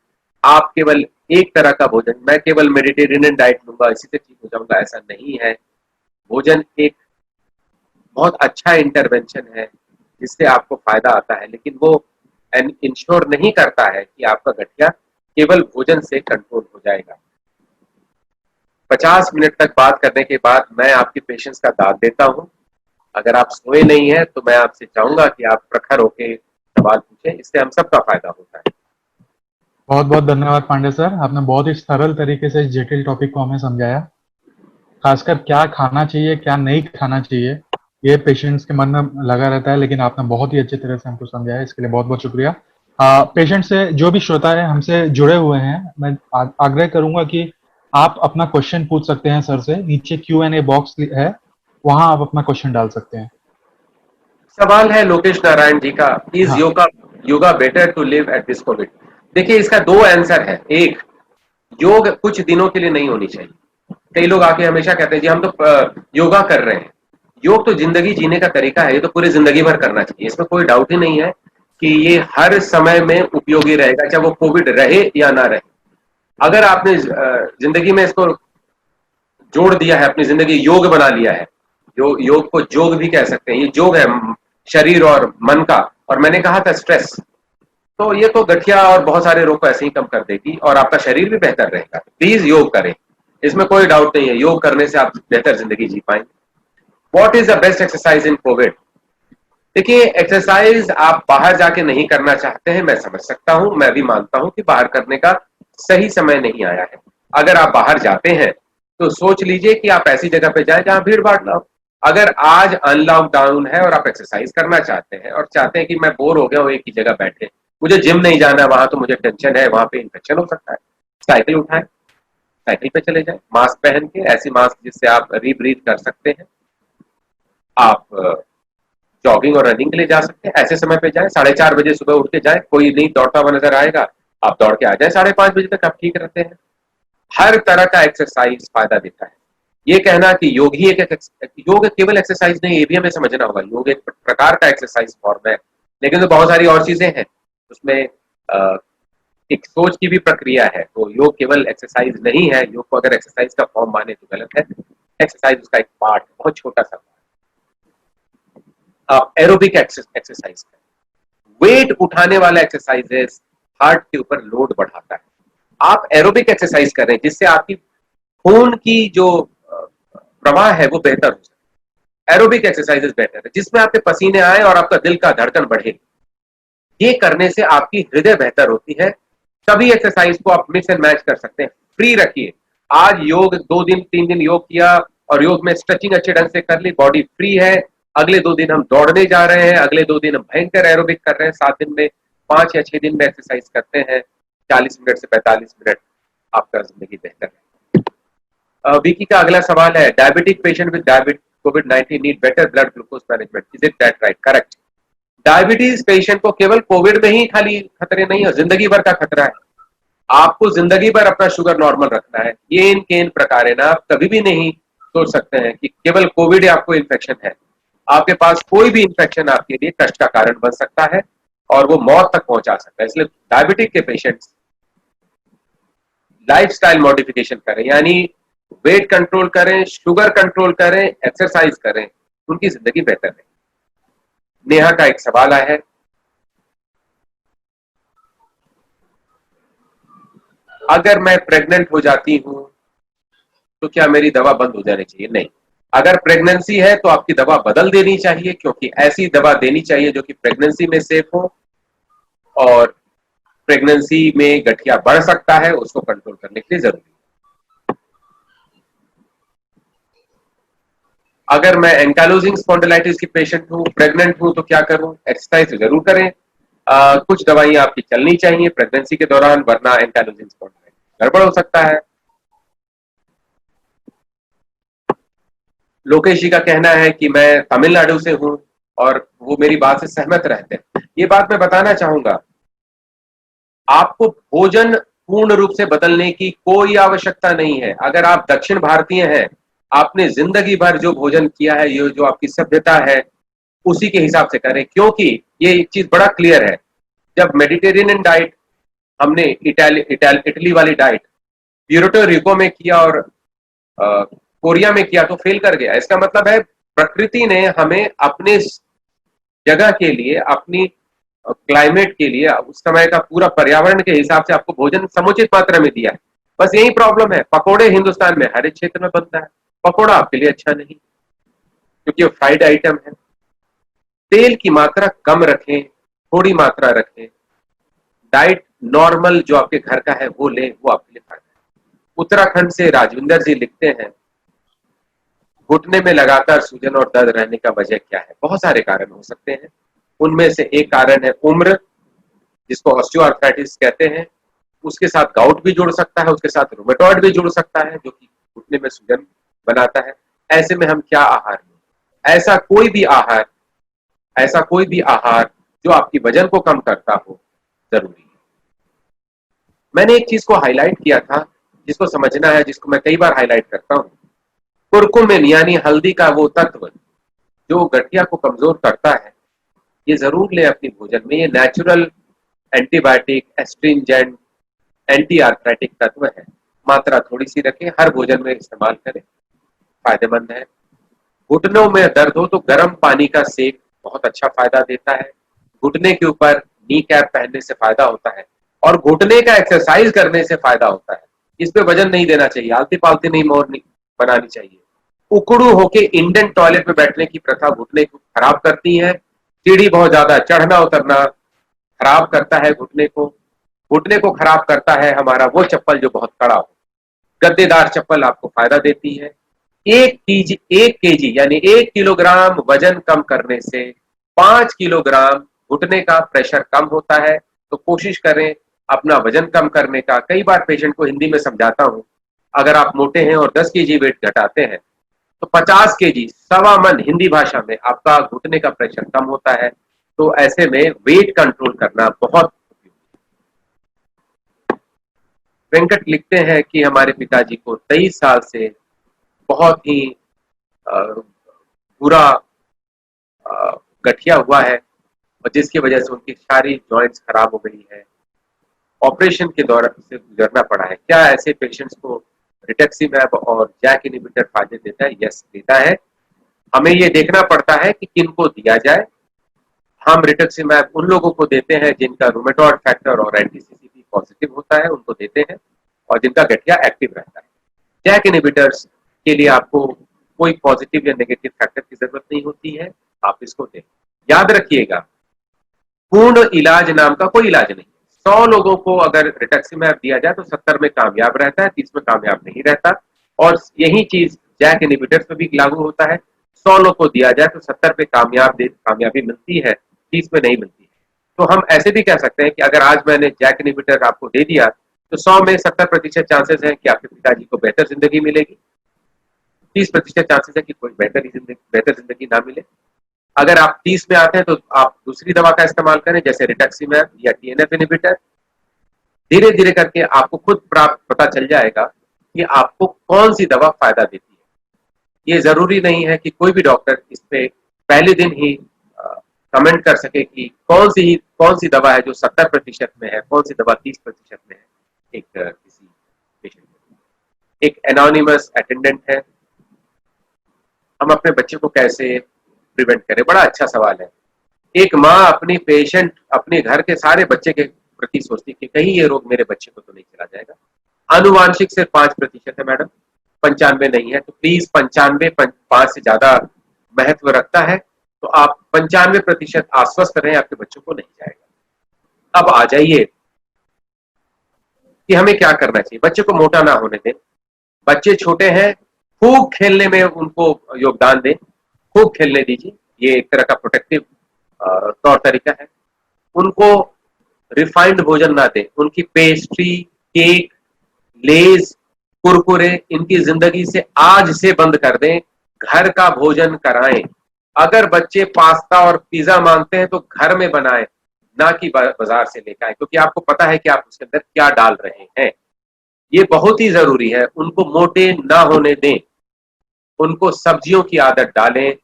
आप केवल एक तरह का भोजन, मैं केवल मेडिटेरेनियन डाइट लूंगा इसी से ठीक हो जाऊंगा, ऐसा नहीं है। भोजन एक बहुत अच्छा इंटरवेंशन है जिससे आपको फायदा आता है, लेकिन वो इंश्योर नहीं करता है कि आपका गठिया केवल भोजन से कंट्रोल हो जाएगा। 50 मिनट तक बात करने के बाद मैं आपके पेशेंस का दाद देता हूं। अगर आप सोए नहीं हैं तो मैं आपसे चाहूंगा कि आप प्रखर होके सवाल पूछें, इससे हम सबका फायदा होता है। बहुत बहुत धन्यवाद पांडे सर, आपने बहुत ही सरल तरीके से इस जटिल टॉपिक को हमें समझाया। खासकर क्या खाना चाहिए क्या नहीं खाना चाहिए ये पेशेंट्स के मन में लगा रहता है, लेकिन आपने बहुत ही अच्छी तरह से हमको समझाया, इसके लिए बहुत बहुत शुक्रिया। पेशेंट से जो भी श्रोता है हमसे जुड़े हुए हैं, मैं आग्रह करूंगा कि आप अपना क्वेश्चन पूछ सकते हैं सर से। नीचे Q&A बॉक्स है, वहां आप अपना क्वेश्चन डाल सकते हैं। सवाल है लोकेश नारायण जी का, इज हाँ। Yoga yoga better to live at this COVID? देखिए इसका दो आंसर है। एक, योग कुछ दिनों के लिए नहीं होनी चाहिए। कई लोग आके हमेशा कहते हैं जी हम तो योगा कर रहे हैं। योग तो जिंदगी जीने का तरीका है, ये तो पूरी जिंदगी भर करना चाहिए, इसमें कोई डाउट ही नहीं है कि ये हर समय में उपयोगी रहेगा, चाहे वो कोविड रहे या ना रहे। अगर आपने जिंदगी में इसको जोड़ दिया है, अपनी जिंदगी योग बना लिया है, योग को जोग भी कह सकते हैं, ये जोग है शरीर और मन का। और मैंने कहा था स्ट्रेस, तो ये तो गठिया और बहुत सारे रोग को ऐसे ही कम कर देगी और आपका शरीर भी बेहतर रहेगा। प्लीज योग करें, इसमें कोई डाउट नहीं है, योग करने से आप बेहतर जिंदगी जी पाएंगे। What is the best exercise in Covid? देखिए एक्सरसाइज आप बाहर जाके नहीं करना चाहते हैं, मैं समझ सकता हूं, मैं भी मानता हूं कि बाहर करने का सही समय नहीं आया है। अगर आप बाहर जाते हैं तो सोच लीजिए कि आप ऐसी जगह पे जाएं जहां भीड़ भाड़ ना हो। अगर आज अनलॉकडाउन है और आप एक्सरसाइज करना चाहते हैं और चाहते हैं कि मैं बोर हो गया हूं एक ही जगह बैठे, मुझे जिम नहीं जाना, वहां तो मुझे टेंशन है, वहां पे इन्फेक्शन हो सकता है, साइकिल उठाएं, साइकिल पे चले जाएं, मास्क पहन के, ऐसी मास्क जिससे आप रीब्रीथ कर सकते हैं। आप जॉगिंग और रनिंग के लिए जा सकते हैं, ऐसे समय पे जाएं, 4:30 बजे सुबह उठ के जाएं, कोई नहीं दौड़ता हुआ नजर आएगा, आप दौड़ के आ जाए 5:30 बजे तक, आप ठीक रहते हैं। हर तरह का एक्सरसाइज फायदा देता है। ये कहना कि योग ही योग केवल एक्सरसाइज नहीं, ये भी हमें समझना होगा, योग एक प्रकार का एक्सरसाइज फॉर्म है, लेकिन तो बहुत सारी और चीजें हैं उसमें। एक सोच की भी प्रक्रिया है, तो योग केवल एक्सरसाइज नहीं है। योग को अगर एक्सरसाइज का फॉर्म माने तो गलत है, एक्सरसाइज उसका एक पार्ट, बहुत छोटा सा। आप एरोबिक एक्सरसाइज करें, वेट उठाने वाला एक्सरसाइजेस हार्ट के ऊपर लोड बढ़ाता है। आप एरोबिक एक्सरसाइज करें जिससे आपकी खून की जो प्रवाह है वो बेहतर हो सके। एरोबिक एक्सरसाइजेस बेहतर है जिसमें आपके पसीने आए और आपका दिल का धड़कन बढ़े। ये करने से आपकी हृदय बेहतर होती है। सभी एक्सरसाइज को आप मिक्स एंड मैच कर सकते हैं, फ्री रखिए। आज योग 2 दिन 3 दिन योग किया और योग में स्ट्रेचिंग अच्छे ढंग से कर ली, बॉडी फ्री है। अगले 2 दिन हम दौड़ने जा रहे हैं, अगले 2 दिन हम भयंकर एरोबिक कर रहे हैं, 7 दिन में 5 या 6 दिन में एक्सरसाइज करते हैं, 40 मिनट से 45 मिनट, आपका जिंदगी बेहतर है। विकी का अगला सवाल है, diabetic patient with covid need better blood glucose management, is it that right? Correct. Diabetes patient को केवल कोविड में ही खाली खतरे नहीं है, जिंदगी भर का खतरा है। आपको जिंदगी भर अपना शुगर नॉर्मल रखना है। ये इन केन प्रकार है ना, आप कभी भी नहीं सोच सकते हैं कि केवल कोविड आपको इन्फेक्शन है। आपके पास कोई भी इन्फेक्शन आपके लिए कष्ट का कारण बन सकता है और वो मौत तक पहुंचा सकता है। इसलिए डायबिटिक के पेशेंट्स लाइफस्टाइल मॉडिफिकेशन करें, यानी वेट कंट्रोल करें, शुगर कंट्रोल करें, एक्सरसाइज करें, उनकी जिंदगी बेहतर है। नेहा का एक सवाल आया है, अगर मैं प्रेग्नेंट हो जाती हूं तो क्या मेरी दवा बंद हो जानी चाहिए? नहीं, अगर प्रेगनेंसी है तो आपकी दवा बदल देनी चाहिए, क्योंकि ऐसी दवा देनी चाहिए जो कि प्रेगनेंसी में सेफ हो, और प्रेगनेंसी में गठिया बढ़ सकता है, उसको कंट्रोल करने के लिए जरूरी है। अगर मैं एंकाइलोजिंग स्पॉन्डिलाइटिस की पेशेंट हूं, प्रेग्नेंट हूं, तो क्या करूं? एक्सरसाइज तो जरूर करें। कुछ दवाइयां आपकी चलनी चाहिए प्रेगनेंसी के दौरान, वरना एंकाइलोजिंग स्पॉन्डिलाइटिस गड़बड़ हो सकता है। लोकेश जी का कहना है कि मैं तमिलनाडु से हूं और वो मेरी बात से सहमत रहते हैं। ये बात मैं बताना चाहूंगा, आपको भोजन पूर्ण रूप से बदलने की कोई आवश्यकता नहीं है। अगर आप दक्षिण भारतीय हैं, आपने जिंदगी भर जो भोजन किया है, ये जो आपकी सभ्यता है, उसी के हिसाब से करें, क्योंकि ये एक चीज बड़ा क्लियर है। जब मेडिटेरेनियन डाइट हमने इटली वाली डाइट प्यूर्टो रिको में किया और कोरिया में किया तो फेल कर गया। इसका मतलब है प्रकृति ने हमें अपने जगह के लिए, अपनी क्लाइमेट के लिए, उस समय का पूरा पर्यावरण के हिसाब से आपको भोजन समुचित मात्रा में दिया है। बस यही प्रॉब्लम है, पकोड़े हिंदुस्तान में हर एक क्षेत्र में बनता है, पकोड़ा आपके लिए अच्छा नहीं, क्योंकि वो फ्राइड आइटम है। तेल की मात्रा कम रखें, थोड़ी मात्रा रखें, डाइट नॉर्मल जो आपके घर का है वो लें, वो आपके लिए फायदा है। उत्तराखंड से राजविंदर जी लिखते हैं, घुटने में लगातार सूजन और दर्द रहने का वजह क्या है? बहुत सारे कारण हो सकते हैं। उनमें से एक कारण है उम्र, जिसको ऑस्टियोआर्थराइटिस कहते हैं। उसके साथ गाउट भी जुड़ सकता है, उसके साथ रूमेटॉइड भी जुड़ सकता है, जो कि घुटने में सूजन बनाता है। ऐसे में हम क्या आहार लें? ऐसा कोई भी आहार जो आपकी वजन को कम करता हो, जरूरी है। मैंने एक चीज को हाईलाइट किया था, जिसको समझना है, जिसको मैं कई बार हाईलाइट करता हूं। कुरकुमिन यानी हल्दी का वो तत्व जो गठिया को कमजोर करता है, ये जरूर ले अपनी भोजन में। ये natural antibiotic, astringent, anti arthritic तत्व है। मात्रा थोड़ी सी रखें, हर भोजन में इस्तेमाल करें, फायदेमंद है। घुटनों में दर्द हो तो गर्म पानी का सेक बहुत अच्छा फायदा देता है। घुटने के ऊपर नी कैप पहनने से फायदा होता है, और घुटने का एक्सरसाइज करने से फायदा होता है। इस पे वजन नहीं देना चाहिए, आलती पालती नहीं मोर नहीं बनानी चाहिए। उकड़ू होके इंडियन टॉयलेट में बैठने की प्रथा घुटने को खराब करती है। सीढ़ी बहुत ज्यादा चढ़ना उतरना खराब करता है घुटने को। घुटने को खराब करता है हमारा वो चप्पल जो बहुत कड़ा हो। गद्देदार चप्पल आपको फायदा देती है। 1 केजी यानी 1 किलोग्राम वजन कम करने से 5 किलोग्राम घुटने का प्रेशर कम होता है। तो कोशिश करें अपना वजन कम करने का। कई बार पेशेंट को हिंदी में समझाता हूं, अगर आप मोटे हैं और 10 केजी वेट घटाते हैं तो 50 केजी, 1.25 मन हिंदी भाषा में आपका घुटने का प्रेशर कम होता है। तो ऐसे में वेट कंट्रोल करना बहुत। वेंकट लिखते हैं कि हमारे पिताजी को 23 साल से बहुत ही बुरा गठिया हुआ है, और जिसकी वजह से उनकी सारी जॉइंट्स खराब हो गई है, ऑपरेशन के दौरान से गुजरना पड़ा है। क्या ऐसे पेशेंट्स को रिटक्सीमैब और जैक इनहिबिटर फायदे देता है? यस, देता है। हमें ये देखना पड़ता है कि किनको दिया जाए। हम रिटक्सीमैब उन लोगों को देते हैं जिनका रूमेटॉइड फैक्टर और एंटीसीसीपी पॉजिटिव होता है, उनको देते हैं, और जिनका गठिया एक्टिव रहता है। जैक इनहिबिटर्स के लिए आपको कोई पॉजिटिव या नेगेटिव फैक्टर की जरूरत नहीं होती है, आप इसको दें। याद रखिएगा, पूर्ण इलाज नाम का कोई इलाज नहीं। 100 लोगों को अगर रिटक्सीमैब दिया जाए तो 70 में कामयाब रहता है, 30 में कामयाब नहीं रहता। और यही चीज जैक इनहिबिटर्स पे भी लागू होता है। 100 लोग को दिया जाए तो 70 पे कामयाबी मिलती है, 30 में नहीं मिलती है। तो हम ऐसे भी कह सकते हैं कि अगर आज मैंने जैक इनहिबिटर आपको दे दिया तो 100 में 70% चांसेस है कि आपके पिताजी को बेहतर जिंदगी मिलेगी, 30% चांसेस है कि कोई बेहतर जिंदगी ना मिले। अगर आप 30 में आते हैं तो आप दूसरी दवा का इस्तेमाल करें, जैसे रिटक्सीमैब या टीएनएफ इनहिबिटर। धीरे धीरे करके आपको खुद पता चल जाएगा कि आपको कौन सी दवा फायदा देती है। ये जरूरी नहीं है कि कोई भी डॉक्टर इस पे पहले दिन ही कमेंट कर सके कि कौन सी दवा है जो 70% में है, कौन सी दवा 30% में है एक किसी पेशेंट में। एक एनोनिमस अटेंडेंट है, हम अपने बच्चे को कैसे प्रिवेंट करें, बड़ा अच्छा सवाल है। एक माँ अपनी पेशेंट, अपने घर के सारे बच्चे के प्रति सोचती कि कहीं ये रोग मेरे बच्चे को तो नहीं चला जाएगा। आनुवांशिक सिर्फ 5% है मैडम, 95 नहीं है। तो प्लीज 95 5 से ज्यादा महत्व रखता है, तो आप 95% आश्वस्त रहें, आपके बच्चों को नहीं जाएगा। अब आ जाइए कि हमें क्या करना चाहिए। बच्चे को मोटा ना होने दें, बच्चे छोटे हैं, खूब खेलने में उनको योगदान दें, खूब खेलने दीजिए, ये एक तरह का प्रोटेक्टिव तौर तरीका है। उनको रिफाइंड भोजन ना दें, उनकी पेस्ट्री, केक, लेज, कुरकुरे इनकी जिंदगी से आज से बंद कर दें, घर का भोजन कराएं। अगर बच्चे पास्ता और पिज्जा मांगते हैं तो घर में बनाएं, ना कि बाजार से लेकर आए, क्योंकि आपको पता है कि आप उसके अंदर क्या डाल रहे हैं। ये बहुत ही जरूरी है। उनको मोटे ना होने दें, उनको सब्जियों की आदत डालें,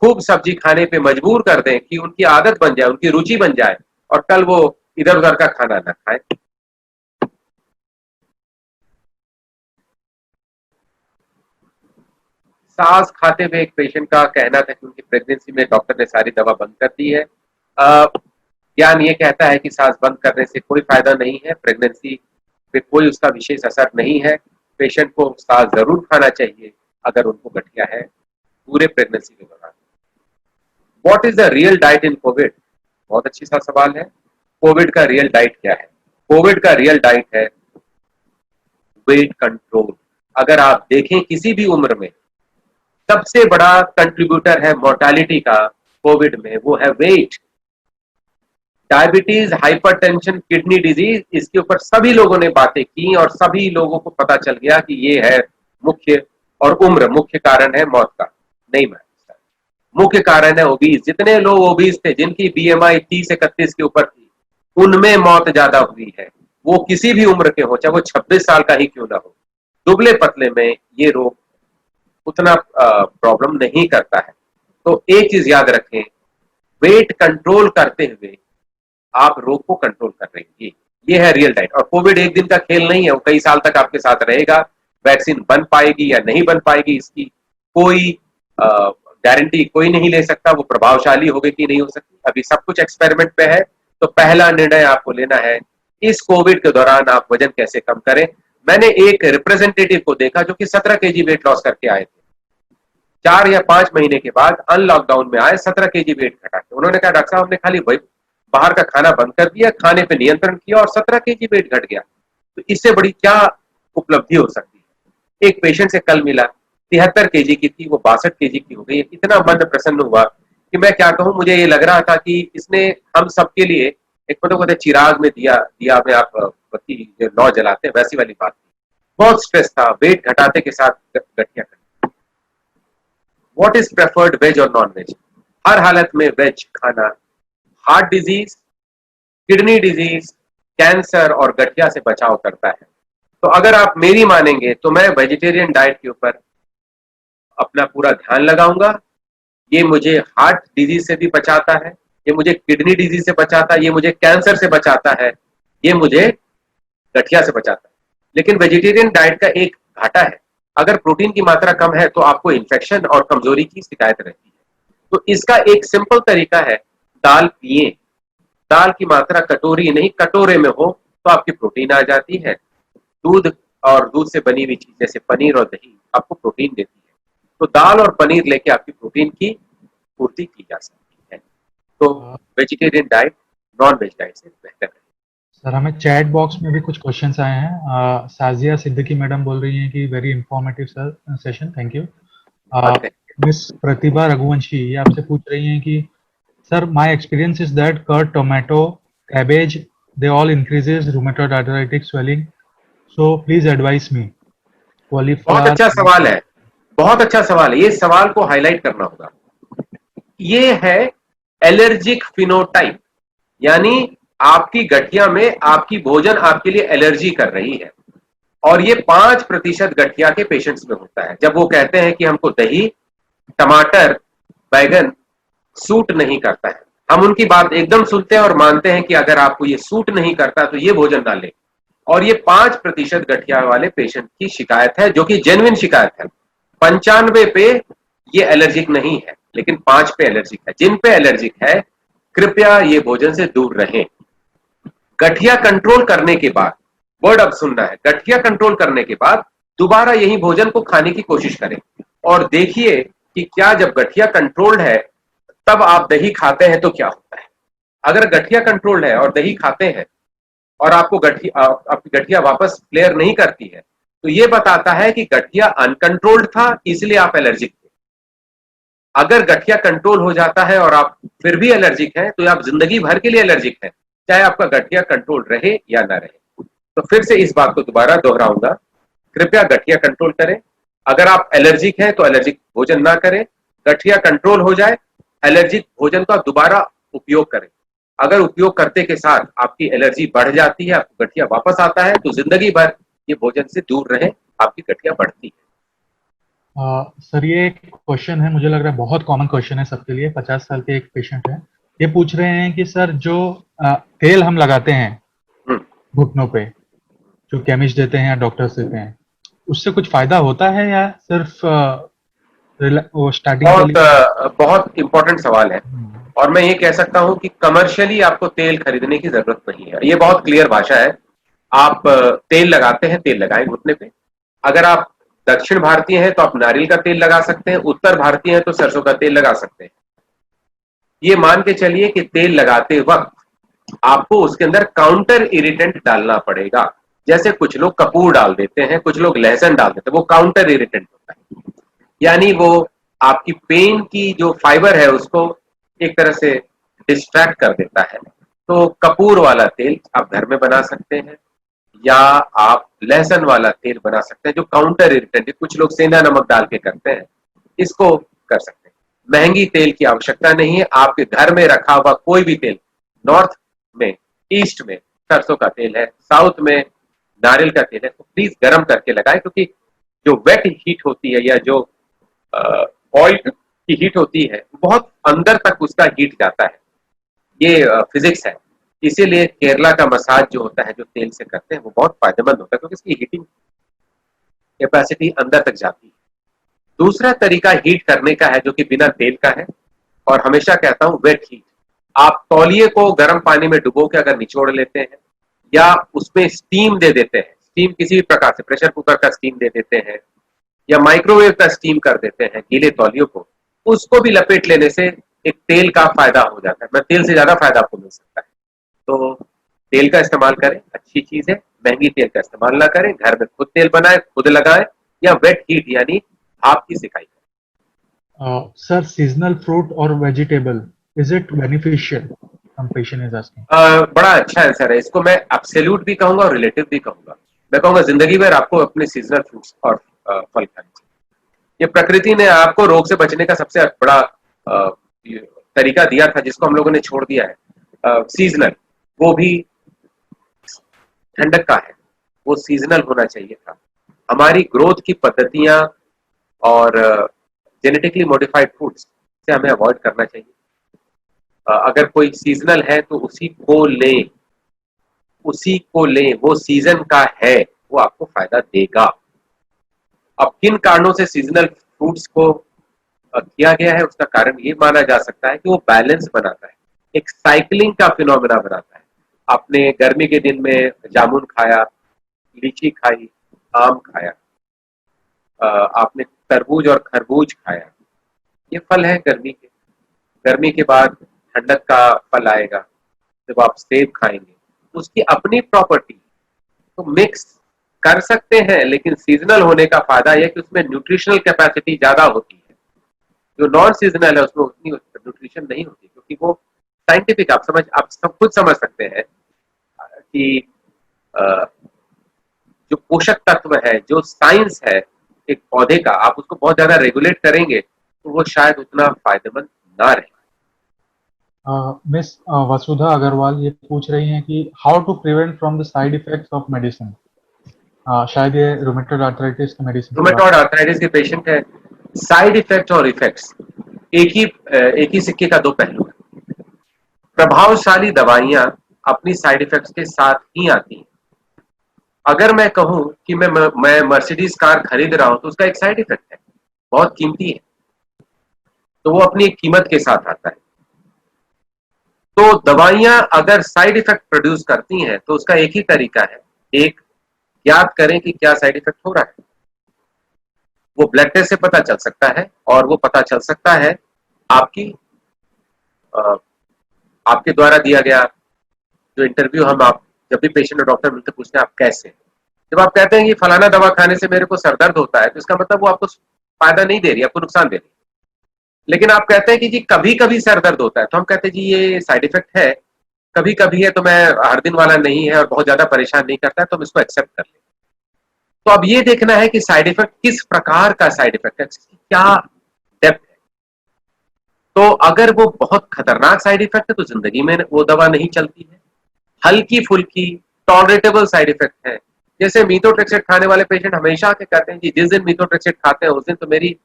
खूब सब्जी खाने पे मजबूर कर दें कि उनकी आदत बन जाए, उनकी रुचि बन जाए, और कल वो इधर उधर का खाना ना खाएं। सांस खाते हुए एक पेशेंट का कहना था कि उनकी प्रेगनेंसी में डॉक्टर ने सारी दवा बंद कर दी है। ज्ञान ये कहता है कि सांस बंद करने से कोई फायदा नहीं है, प्रेगनेंसी पे कोई उसका विशेष असर नहीं है। पेशेंट को सांस जरूर खाना चाहिए अगर उनको गठिया है पूरे प्रेगनेंसी के दौरान। What is the real diet in Covid? बहुत अच्छी सा सवाल है। कोविड का रियल डाइट क्या है? कोविड का रियल डाइट है वेट कंट्रोल। अगर आप देखें किसी भी उम्र में, सबसे बड़ा कंट्रीब्यूटर है मोर्टालिटी का कोविड में, वो है weight. Diabetes, hypertension, kidney disease, इसके ऊपर सभी लोगों ने बातें की और सभी लोगों को पता चल गया कि ये है मुख्य, और उम्र मुख्य कारण है मौत का। नहीं मैम, मुख्य कारण है ओबीज। जितने लोग ओबीज थे, जिनकी बीएमआई 30-31 के ऊपर थी, उनमें मौत ज्यादा हुई है। वो किसी भी उम्र के हो, चाहे वो 26 साल का ही क्यों ना हो। दुबले पतले में ये रोग उतना प्रॉब्लम नहीं करता है। तो एक चीज याद रखें, वेट कंट्रोल करते हुए आप रोग को कंट्रोल कर रहे हैं। ये है रियल डाइट। और कोविड एक दिन का खेल नहीं है, वो कई साल तक आपके साथ रहेगा। वैक्सीन बन पाएगी या नहीं बन पाएगी, इसकी कोई गारंटी कोई नहीं ले सकता। वो प्रभावशाली होगी कि नहीं हो सकती, अभी सब कुछ एक्सपेरिमेंट पे है। तो पहला निर्णय आपको लेना है, इस कोविड के दौरान आप वजन कैसे कम करें। मैंने एक रिप्रेजेंटेटिव को देखा जो कि 17 केजी वेट लॉस करके आए थे। 4 या 5 महीने के बाद अनलॉकडाउन में आए, 17 केजी वेट घटा के। उन्होंने कहा डॉक्टर साहब हमने खाली बाहर का खाना बंद कर दिया, खाने पे नियंत्रण किया और 17 केजी वेट घट गया। तो इससे बड़ी क्या उपलब्धि हो सकती है। एक पेशेंट से कल मिला, 73 केजी की थी, वो 62 केजी की हो गई। इतना मन प्रसन्न हुआ कि मैं क्या कहूं। मुझे ये लग रहा था कि इसने हम सबके लिए एक कहते चिराग में दिया में आप बत्ती जो लौ जलाते हैं, वैसी वाली बात थी। बहुत स्ट्रेस था, वेट घटाते के साथ गठिया करना। व्हाट इज प्रेफर्ड, वेज और नॉन वेज? हर हालत में वेज खाना heart disease, kidney disease, cancer और गठिया से बचाव करता है। तो अगर आप मेरी मानेंगे तो मैं वेजिटेरियन डाइट के ऊपर अपना पूरा ध्यान लगाऊंगा। ये मुझे हार्ट डिजीज से भी बचाता है, ये मुझे किडनी डिजीज से बचाता है, ये मुझे कैंसर से बचाता है, ये मुझे गठिया से बचाता है। लेकिन वेजिटेरियन डाइट का एक घाटा है, अगर प्रोटीन की मात्रा कम है तो आपको इन्फेक्शन और कमजोरी की शिकायत रहती है। तो इसका एक सिंपल तरीका है, दाल पिए। दाल की मात्रा कटोरी नहीं कटोरे में हो तो आपकी प्रोटीन आ जाती है। दूध और दूध से बनी हुई चीज जैसे पनीर और दही आपको प्रोटीन देती है। तो दाल और पनीर लेके आपकी प्रोटीन की पूर्ति की जा सकती है। तो vegetarian diet non veg diet से बेहतर है। सर, हमें चैट बॉक्स में भी कुछ क्वेश्चंस आए हैं। साजिया सिद्दीकी मैडम बोल रही हैं कि very informative sir session, thank you. Miss Pratibha Raghuvanshi ये आपसे पूछ रही हैं कि sir, my experience is that curd, tomato, cabbage, they all increases rheumatoid arthritis swelling, so please advice me. बहुत अच्छा सवाल है, बहुत अच्छा सवाल है। ये सवाल को हाईलाइट करना होगा। ये है एलर्जिक फिनोटाइप, यानी आपकी गठिया में आपकी भोजन आपके लिए एलर्जी कर रही है। और ये 5% गठिया के पेशेंट्स में होता है। जब वो कहते हैं कि हमको दही, टमाटर, बैगन सूट नहीं करता है, हम उनकी बात एकदम सुनते हैं और मानते हैं कि अगर आपको ये सूट नहीं करता तो ये भोजन ना लें। और ये 5% गठिया वाले पेशेंट की शिकायत है, जो कि जेन्युइन शिकायत है। 95 पे ये एलर्जिक नहीं है, लेकिन 5 पे एलर्जिक है। जिन पे एलर्जिक है, कृपया ये भोजन से दूर रहें। गठिया कंट्रोल करने के बाद, वर्ड अब सुनना है, गठिया कंट्रोल करने के बाद दोबारा यही भोजन को खाने की कोशिश करें और देखिए कि क्या जब गठिया कंट्रोल्ड है तब आप दही खाते हैं तो क्या होता है। अगर गठिया कंट्रोल्ड है और दही खाते हैं और आपको आपकी गठिया वापस फ्लेयर नहीं करती है, तो ये बताता है कि गठिया अनकंट्रोल्ड था, इसलिए आप एलर्जिक थे। अगर गठिया कंट्रोल हो जाता है और आप फिर भी एलर्जिक हैं, तो आप जिंदगी भर के लिए एलर्जिक हैं, चाहे आपका गठिया कंट्रोल रहे या ना रहे। तो फिर से इस बात को दोबारा दोहराऊंगा, कृपया गठिया कंट्रोल करें। अगर आप एलर्जिक हैं तो एलर्जिक भोजन ना करें। गठिया कंट्रोल हो जाए, एलर्जिक भोजन का दोबारा उपयोग करें। अगर उपयोग करते के साथ आपकी एलर्जी बढ़ जाती है, आपको गठिया वापस आता है, तो जिंदगी भर ये भोजन से दूर रहें, आपकी गठिया बढ़ती है। सर, ये एक क्वेश्चन है, मुझे लग रहा है बहुत कॉमन क्वेश्चन है सबके लिए। 50 साल के एक पेशेंट है, ये पूछ रहे हैं कि सर जो तेल हम लगाते हैं हम्म। घुटनों पे, जो केमिस्ट देते हैं या डॉक्टर्स देते हैं, उससे कुछ फायदा होता है या सिर्फ वो स्टार्टिंग के लिए? बहुत इंपॉर्टेंट सवाल है और मैं ये कह सकता हूं कि कमर्शियली आपको तेल खरीदने की जरूरत नहीं है। ये बहुत क्लियर भाषा है। आप तेल लगाते हैं, तेल लगाएं घुटने पे। अगर आप दक्षिण भारतीय हैं तो आप नारियल का तेल लगा सकते हैं, उत्तर भारतीय हैं तो सरसों का तेल लगा सकते हैं। ये मान के चलिए कि तेल लगाते वक्त आपको उसके अंदर काउंटर इरिटेंट डालना पड़ेगा। जैसे कुछ लोग कपूर डाल देते हैं, कुछ लोग लहसुन डाल देते हैं, वो काउंटर इरिटेंट होता है। यानी वो आपकी पेन की जो फाइबर है उसको एक तरह से डिस्ट्रैक्ट कर देता है। तो कपूर वाला तेल आप घर में बना सकते हैं या आप लहसुन वाला तेल बना सकते हैं जो काउंटर इरिटेंट है। कुछ लोग सेंधा नमक डाल के करते हैं, इसको कर सकते हैं। महंगी तेल की आवश्यकता नहीं है। आपके घर में रखा हुआ कोई भी तेल, नॉर्थ में, ईस्ट में सरसों का तेल है, साउथ में नारियल का तेल है, तो प्लीज गर्म करके लगाएं, क्योंकि जो वेट हीट होती है या जो ऑयल की हीट होती है बहुत अंदर तक उसका हीट जाता है। ये फिजिक्स है। इसीलिए केरला का मसाज जो होता है, जो तेल से करते हैं, वो बहुत फायदेमंद होता है क्योंकि इसकी हीटिंग कैपेसिटी अंदर तक जाती है। दूसरा तरीका हीट करने का है जो कि बिना तेल का है, और हमेशा कहता हूं वेट हीट। आप तौलिए को गर्म पानी में डुबो के अगर निचोड़ लेते हैं या उसमें स्टीम दे देते हैं, स्टीम किसी भी प्रकार से, प्रेशर कुकर का स्टीम दे देते हैं या माइक्रोवेव का स्टीम कर देते हैं गीले तौलियों को, उसको भी लपेट लेने से एक तेल का फायदा हो जाता है। मैं तेल से ज्यादा फायदा आपको मिल सकता है। तो तेल का इस्तेमाल करें, अच्छी चीज है। महंगी तेल का इस्तेमाल ना करें, घर में खुद तेल बनाएं, खुद लगाएं, या वेट हीट यानी भाप की सिकाई। सर, सीजनल फ्रूट और vegetable, is it beneficial? Some patient is asking. बड़ा अच्छा आंसर है। इसको मैं एब्सोल्यूट भी कहूंगा और रिलेटिव भी कहूंगा। मैं कहूंगा जिंदगी भर आपको अपने सीजनल फ्रूट्स और फल खाने चाहिए। ये प्रकृति ने आपको रोग से बचने का सबसे बड़ा तरीका दिया था, जिसको हम लोगों ने छोड़ दिया है। सीजनल, वो भी ठंडक का है, वो सीजनल होना चाहिए था। हमारी ग्रोथ की पद्धतियां और जेनेटिकली मॉडिफाइड फूड्स से हमें अवॉइड करना चाहिए। अगर कोई सीजनल है तो उसी को लें, उसी को लें, वो सीजन का है, वो आपको फायदा देगा। अब किन कारणों से सीजनल फ्रूट्स को किया गया है, उसका कारण ये माना जा सकता है कि वो बैलेंस बनाता है, एक साइकिलिंग का फिनोमेना बनाता है। आपने गर्मी के दिन में जामुन खाया, लीची खाई, आम खाया, आपने तरबूज और खरबूज खाया, ये फल है गर्मी के। गर्मी के बाद ठंडक का फल आएगा, जब आप सेब खाएंगे, उसकी अपनी प्रॉपर्टी। तो मिक्स कर सकते हैं, लेकिन सीजनल होने का फायदा यह कि उसमें न्यूट्रिशनल कैपेसिटी ज्यादा होती है। जो नॉन सीजनल है उसमें उतनी न्यूट्रिशन नहीं होती, क्योंकि वो साइंटिफिक, आप सब कुछ समझ सकते हैं कि जो पोषक तत्व है, जो साइंस है एक पौधे का, आप उसको बहुत ज्यादा रेगुलेट करेंगे तो वो शायद उतना फायदेमंद ना रहे। मिस वसुधा अग्रवाल ये पूछ रही हैं कि how to prevent from the side effects of medicine. शायद ये रूमेटॉइड आर्थराइटिस की मेडिसिन। रूमेटॉइड आर्थराइटिस के पेशेंट है। साइड इफेक्ट और इफेक्ट्स एक ही सिक्के का दो पहलू है। प्रभावशाली दवाइयां अपनी साइड इफेक्ट्स के साथ ही आती हैं। अगर मैं कहूं कि मैं मर्सिडीज कार खरीद रहा हूं तो उसका एक साइड इफेक्ट है, बहुत कीमती है, तो वो अपनी एक कीमत के साथ आता है। तो दवाइयां अगर साइड इफेक्ट प्रोड्यूस करती हैं तो उसका एक ही तरीका है, एक, ज्ञात करें कि क्या साइड इफेक्ट हो रहा है। वो ब्लड टेस्ट से पता चल सकता है, और वो पता चल सकता है आपकी अ, आपके द्वारा दिया गया जो इंटरव्यू, हम आप जब भी पेशेंट और डॉक्टर मिलते पूछते हैं आप कैसे हैं। जब आप कहते हैं कि फलाना दवा खाने से मेरे को सर दर्द होता है, तो इसका मतलब वो आपको फायदा नहीं दे रही, आपको नुकसान दे रही है। लेकिन आप कहते हैं कि जी कभी कभी सर दर्द होता है, तो हम कहते हैं जी ये साइड इफेक्ट है, कभी कभी है, तो मैं हर दिन वाला नहीं है और बहुत ज्यादा परेशान नहीं करता है, तो हम इसको एक्सेप्ट कर लें। तो अब ये देखना है कि साइड इफेक्ट किस प्रकार का साइड इफेक्ट है, क्या डेप्थ है। तो अगर वो बहुत खतरनाक साइड इफेक्ट है तो जिंदगी में वो दवा नहीं चलती है। हल्की फुल्की टॉलरेटेबल साइड इफेक्ट है, जैसे मीथोट्रेक्सेट खाने वाले पेशेंट हमेशा के कहते हैं कि जिस दिन मीथोट्रेक्सेट खाते हैं उस दिन तो मेरी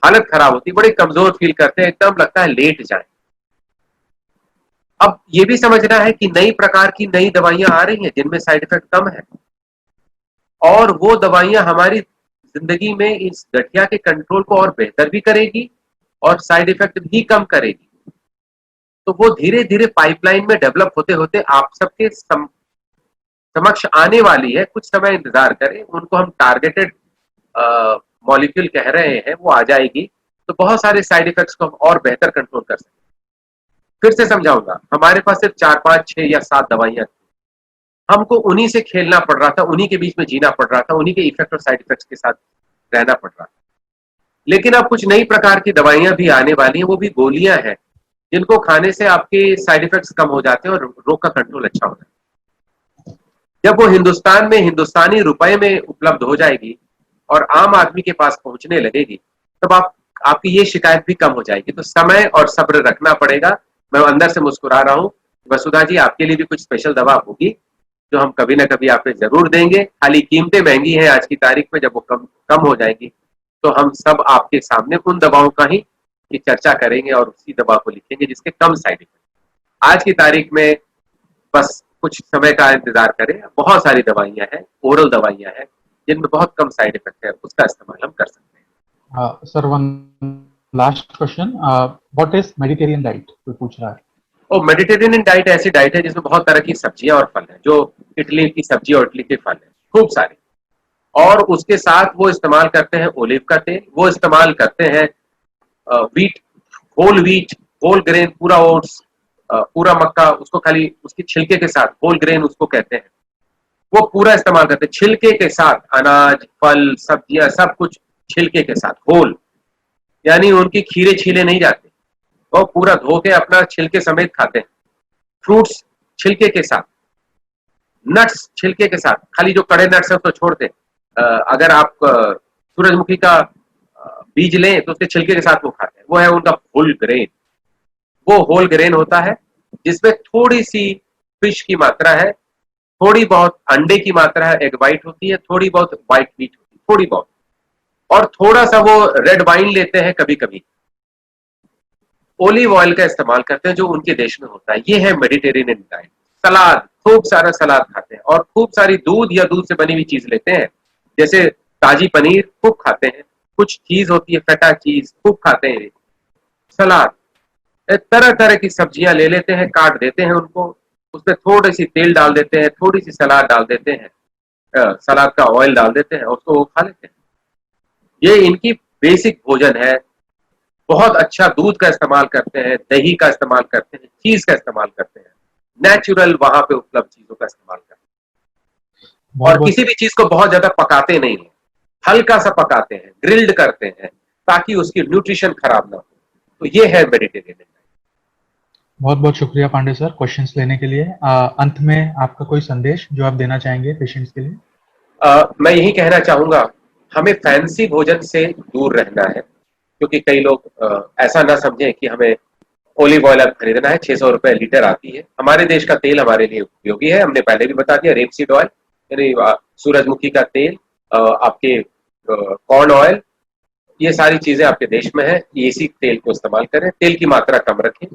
हालत खराब होती है, बड़े कमजोर फील करते हैं, एकदम लगता है लेट जाए। अब ये भी समझना है कि नई प्रकार की नई दवाइयां आ रही हैं जिनमें साइड इफेक्ट कम है, और वो दवाइयां हमारी जिंदगी में इस गठिया के कंट्रोल को और बेहतर भी करेगी और साइड इफेक्ट भी कम करेगी। तो वो धीरे धीरे पाइपलाइन में डेवलप होते होते आप सबके समक्ष आने वाली है। कुछ समय इंतजार करें, उनको हम टारगेटेड मॉलिक्यूल कह रहे हैं, वो आ जाएगी, तो बहुत सारे साइड इफेक्ट्स को हम और बेहतर कंट्रोल कर सकते हैं। फिर से समझाऊंगा, हमारे पास सिर्फ 4 5 6 या 7 दवाइयां थी, हमको उन्हीं से खेलना पड़ रहा था, उन्हीं के बीच में जीना पड़ रहा था, उन्हीं के इफेक्ट और साइड इफेक्ट्स के साथ रहना पड़ रहा था। लेकिन अब कुछ नई प्रकार की दवाइयां भी आने वाली हैं, वो भी गोलियां हैं जिनको खाने से आपके साइड इफेक्ट्स कम हो जाते हैं और रोग का कंट्रोल अच्छा हो जाता है। जब वो हिंदुस्तान में हिंदुस्तानी रुपए में उपलब्ध हो जाएगी और आम आदमी के पास पहुंचने लगेगी, तब आपकी ये शिकायत भी कम हो जाएगी। तो समय और सब्र रखना पड़ेगा। मैं अंदर से मुस्कुरा रहा हूँ। वसुधा जी, आपके लिए भी कुछ स्पेशल दवा होगी जो हम कभी ना कभी आपको जरूर देंगे। खाली कीमतें महंगी हैं आज की तारीख में, जब वो कम कम हो जाएंगी तो हम सब आपके सामने उन दवाओं का ही की चर्चा करेंगे और उसी दवा को लिखेंगे जिसके कम साइड इफेक्ट। आज की तारीख में बस कुछ समय का इंतजार करें, बहुत सारी दवाइयां हैं, ओरल दवाइयां हैं जिनमें बहुत कम साइड इफेक्ट है, उसका इस्तेमाल हम कर सकते हैं। Sir, one last question, what is Mediterranean diet, कोई पूछ रहा है। और मेडिटेरेनियन डाइट ऐसी डाइट है जिसमें बहुत तरह की सब्जियां और फल हैं, जो इटली की सब्जी और इटली के फल हैं खूब सारे, और उसके साथ वो इस्तेमाल करते हैं ओलिव का तेल, वो इस्तेमाल करते हैं wheat, whole wheat, whole grain, पूरा ओट्स, पूरा मक्का, उसको खाली उसके छिलके के साथ, होल ग्रेन उसको कहते हैं, वो पूरा इस्तेमाल करते हैं छिलके के साथ। अनाज, फल, सब्जियां, सब कुछ छिलके के साथ, होल, यानी उनकी खीरे छीले नहीं जाते, वो पूरा धो के अपना छिलके समेत खाते हैं। फ्रूट्स छिलके के साथ, नट्स छिलके के साथ, खाली जो कड़े नट्स है उसको छोड़ दें। अगर आप सूरजमुखी का बीज लें तो उसके छिलके के साथ वो खाते हैं, वो है उनका होल ग्रेन। वो होल ग्रेन होता है जिसमें थोड़ी सी फिश की मात्रा है, थोड़ी बहुत अंडे की मात्रा है, एग वाइट होती है, थोड़ी बहुत व्हाइट मीट होती है, थोड़ी बहुत, और थोड़ा सा वो रेड वाइन लेते हैं कभी कभी, ओलिव ऑयल का इस्तेमाल करते हैं जो उनके देश में होता है। ये है मेडिटेरेनियन डाइट। सलाद, खूब सारा सलाद खाते हैं, और खूब सारी दूध या दूध से बनी हुई चीज लेते हैं, जैसे ताजी पनीर खूब खाते हैं, कुछ चीज होती है फेटा चीज खूब खाते हैं, सलाद, तरह तरह की सब्जियां ले लेते हैं, काट देते हैं उनको, उसमें थोड़ी सी तेल डाल देते हैं, थोड़ी सी सलाद डाल देते हैं, सलाद का ऑयल डाल देते हैं, उसको वो खा लेते हैं। ये इनकी बेसिक भोजन है। बहुत अच्छा दूध का इस्तेमाल करते हैं, दही का इस्तेमाल करते हैं, चीज का इस्तेमाल करते हैं, नेचुरल वहां पे उपलब्ध चीजों का इस्तेमाल करते हैं, बहुत और बहुत किसी भी चीज को बहुत ज्यादा पकाते नहीं है, हल्का सा पकाते हैं, ग्रिल्ड करते हैं, ताकि उसकी न्यूट्रिशन खराब ना हो। तो ये है मेडिटेरेनियन। बहुत बहुत शुक्रिया पांडे सर क्वेश्चंस लेने के लिए। अंत में आपका कोई संदेश जो आप देना चाहेंगे पेशेंट्स के लिए। मैं यही कहना चाहूंगा, हमें फैंसी भोजन से दूर रहना है, क्योंकि कई लोग ऐसा ना समझें कि हमें ओलिव ऑयल अब खरीदना है, 600 रुपए लीटर आती है। हमारे देश का तेल हमारे लिए उपयोगी है, हमने पहले भी बता दिया, रेपसीड ऑयल यानी सूरजमुखी का तेल, आपके कॉर्न ऑयल, ये सारी चीजें आपके देश में है, ये इसी तेल को इस्तेमाल करें, तेल की मात्रा कम रखें।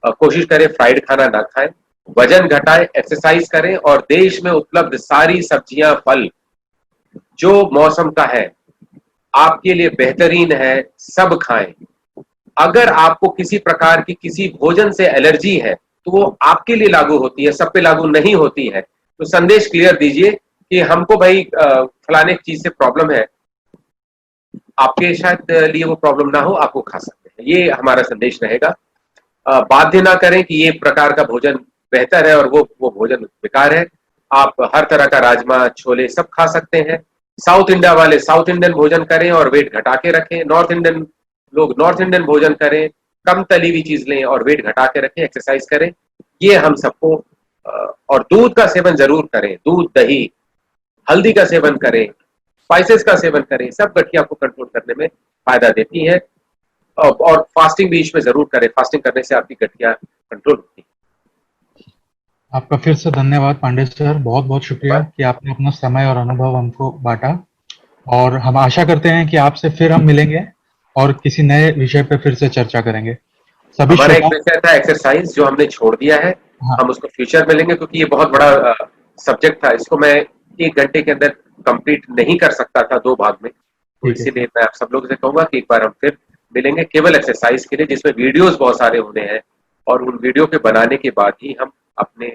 कोशिश करें फ्राइड खाना ना खाएं, वजन घटाएं, एक्सरसाइज करें और देश में उपलब्ध सारी सब्जियां, फल जो मौसम का है आपके लिए बेहतरीन है, सब खाएं। अगर आपको किसी प्रकार की किसी भोजन से एलर्जी है तो वो आपके लिए लागू होती है, सब पे लागू नहीं होती है। तो संदेश क्लियर दीजिए कि हमको भाई फलाने चीज से प्रॉब्लम है, आपके शायद लिए वो प्रॉब्लम ना हो, आपको खा सकते हैं, ये हमारा संदेश रहेगा। बाध्य ना करें कि ये प्रकार का भोजन बेहतर है और वो भोजन बेकार है। आप हर तरह का राजमा, छोले सब खा सकते हैं। साउथ इंडिया वाले साउथ इंडियन भोजन करें और वेट घटा के रखें, नॉर्थ इंडियन लोग नॉर्थ इंडियन भोजन करें, कम तली हुई चीज लें और वेट घटा के रखें, एक्सरसाइज करें। ये हम सबको और दूध का सेवन जरूर करें, दूध, दही, हल्दी का सेवन करें, स्पाइसेस का सेवन करें, सब गठिया को कंट्रोल करने में फायदा देती है। और फास्टिंग बीच में जरूर करें, फास्टिंग करने से आपकी गठिया कंट्रोल होती है। आपका फिर से धन्यवाद पांडे सर, बहुत बहुत शुक्रिया कि आपने अपना समय और अनुभव हमको बांटा, और हम आशा करते हैं कि आपसे फिर हम मिलेंगे और किसी नए विषय पर फिर से चर्चा करेंगे। सभी हमारा एक श्रोताओं, विषय था एक्सरसाइज जो हमने छोड़ दिया है, हाँ हम उसको फ्यूचर में लेंगे क्योंकि ये बहुत बड़ा सब्जेक्ट था, इसको मैं 1 घंटे के अंदर कंप्लीट नहीं कर सकता था 2 भाग में। तो ठीक है, इसीलिए मैं आप सब लोगों से कहूंगा कि एक बार हम फिर मिलेंगे केवल एक्सरसाइज के लिए, जिसमें वीडियोस बहुत सारे होने हैं और उन वीडियो के बनाने के बाद ही हम अपने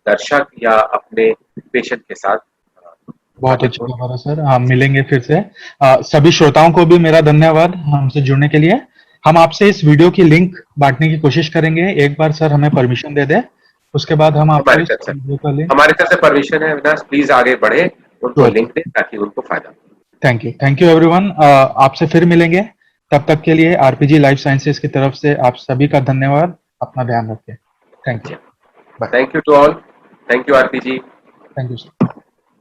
दर्शक या अपने पेशेंट के साथ बहुत आगे अच्छा बढ़ेंगे। लगा सर, हम मिलेंगे फिर से। सभी श्रोताओं को भी मेरा धन्यवाद हमसे जुड़ने के लिए। हम आपसे इस वीडियो की लिंक बांटने की कोशिश करेंगे, एक बार सर हमें परमिशन दे दें, उसके बाद हम आपको हमारी इस तरफ से वीडियो का लिंक। हमारी तरफ से परमिशन है अविनाश, प्लीज आगे बढ़े, उनको लिंक दें ताकि उनको फायदा हो। Thank you everyone. आपसे फिर मिलेंगे, तब तक के लिए आरपीजी लाइफ साइंसेज की तरफ से आप सभी का धन्यवाद। अपना ध्यान रखें। Thank you. Bye. Thank you to all, thank you RP ji. Thank you sir.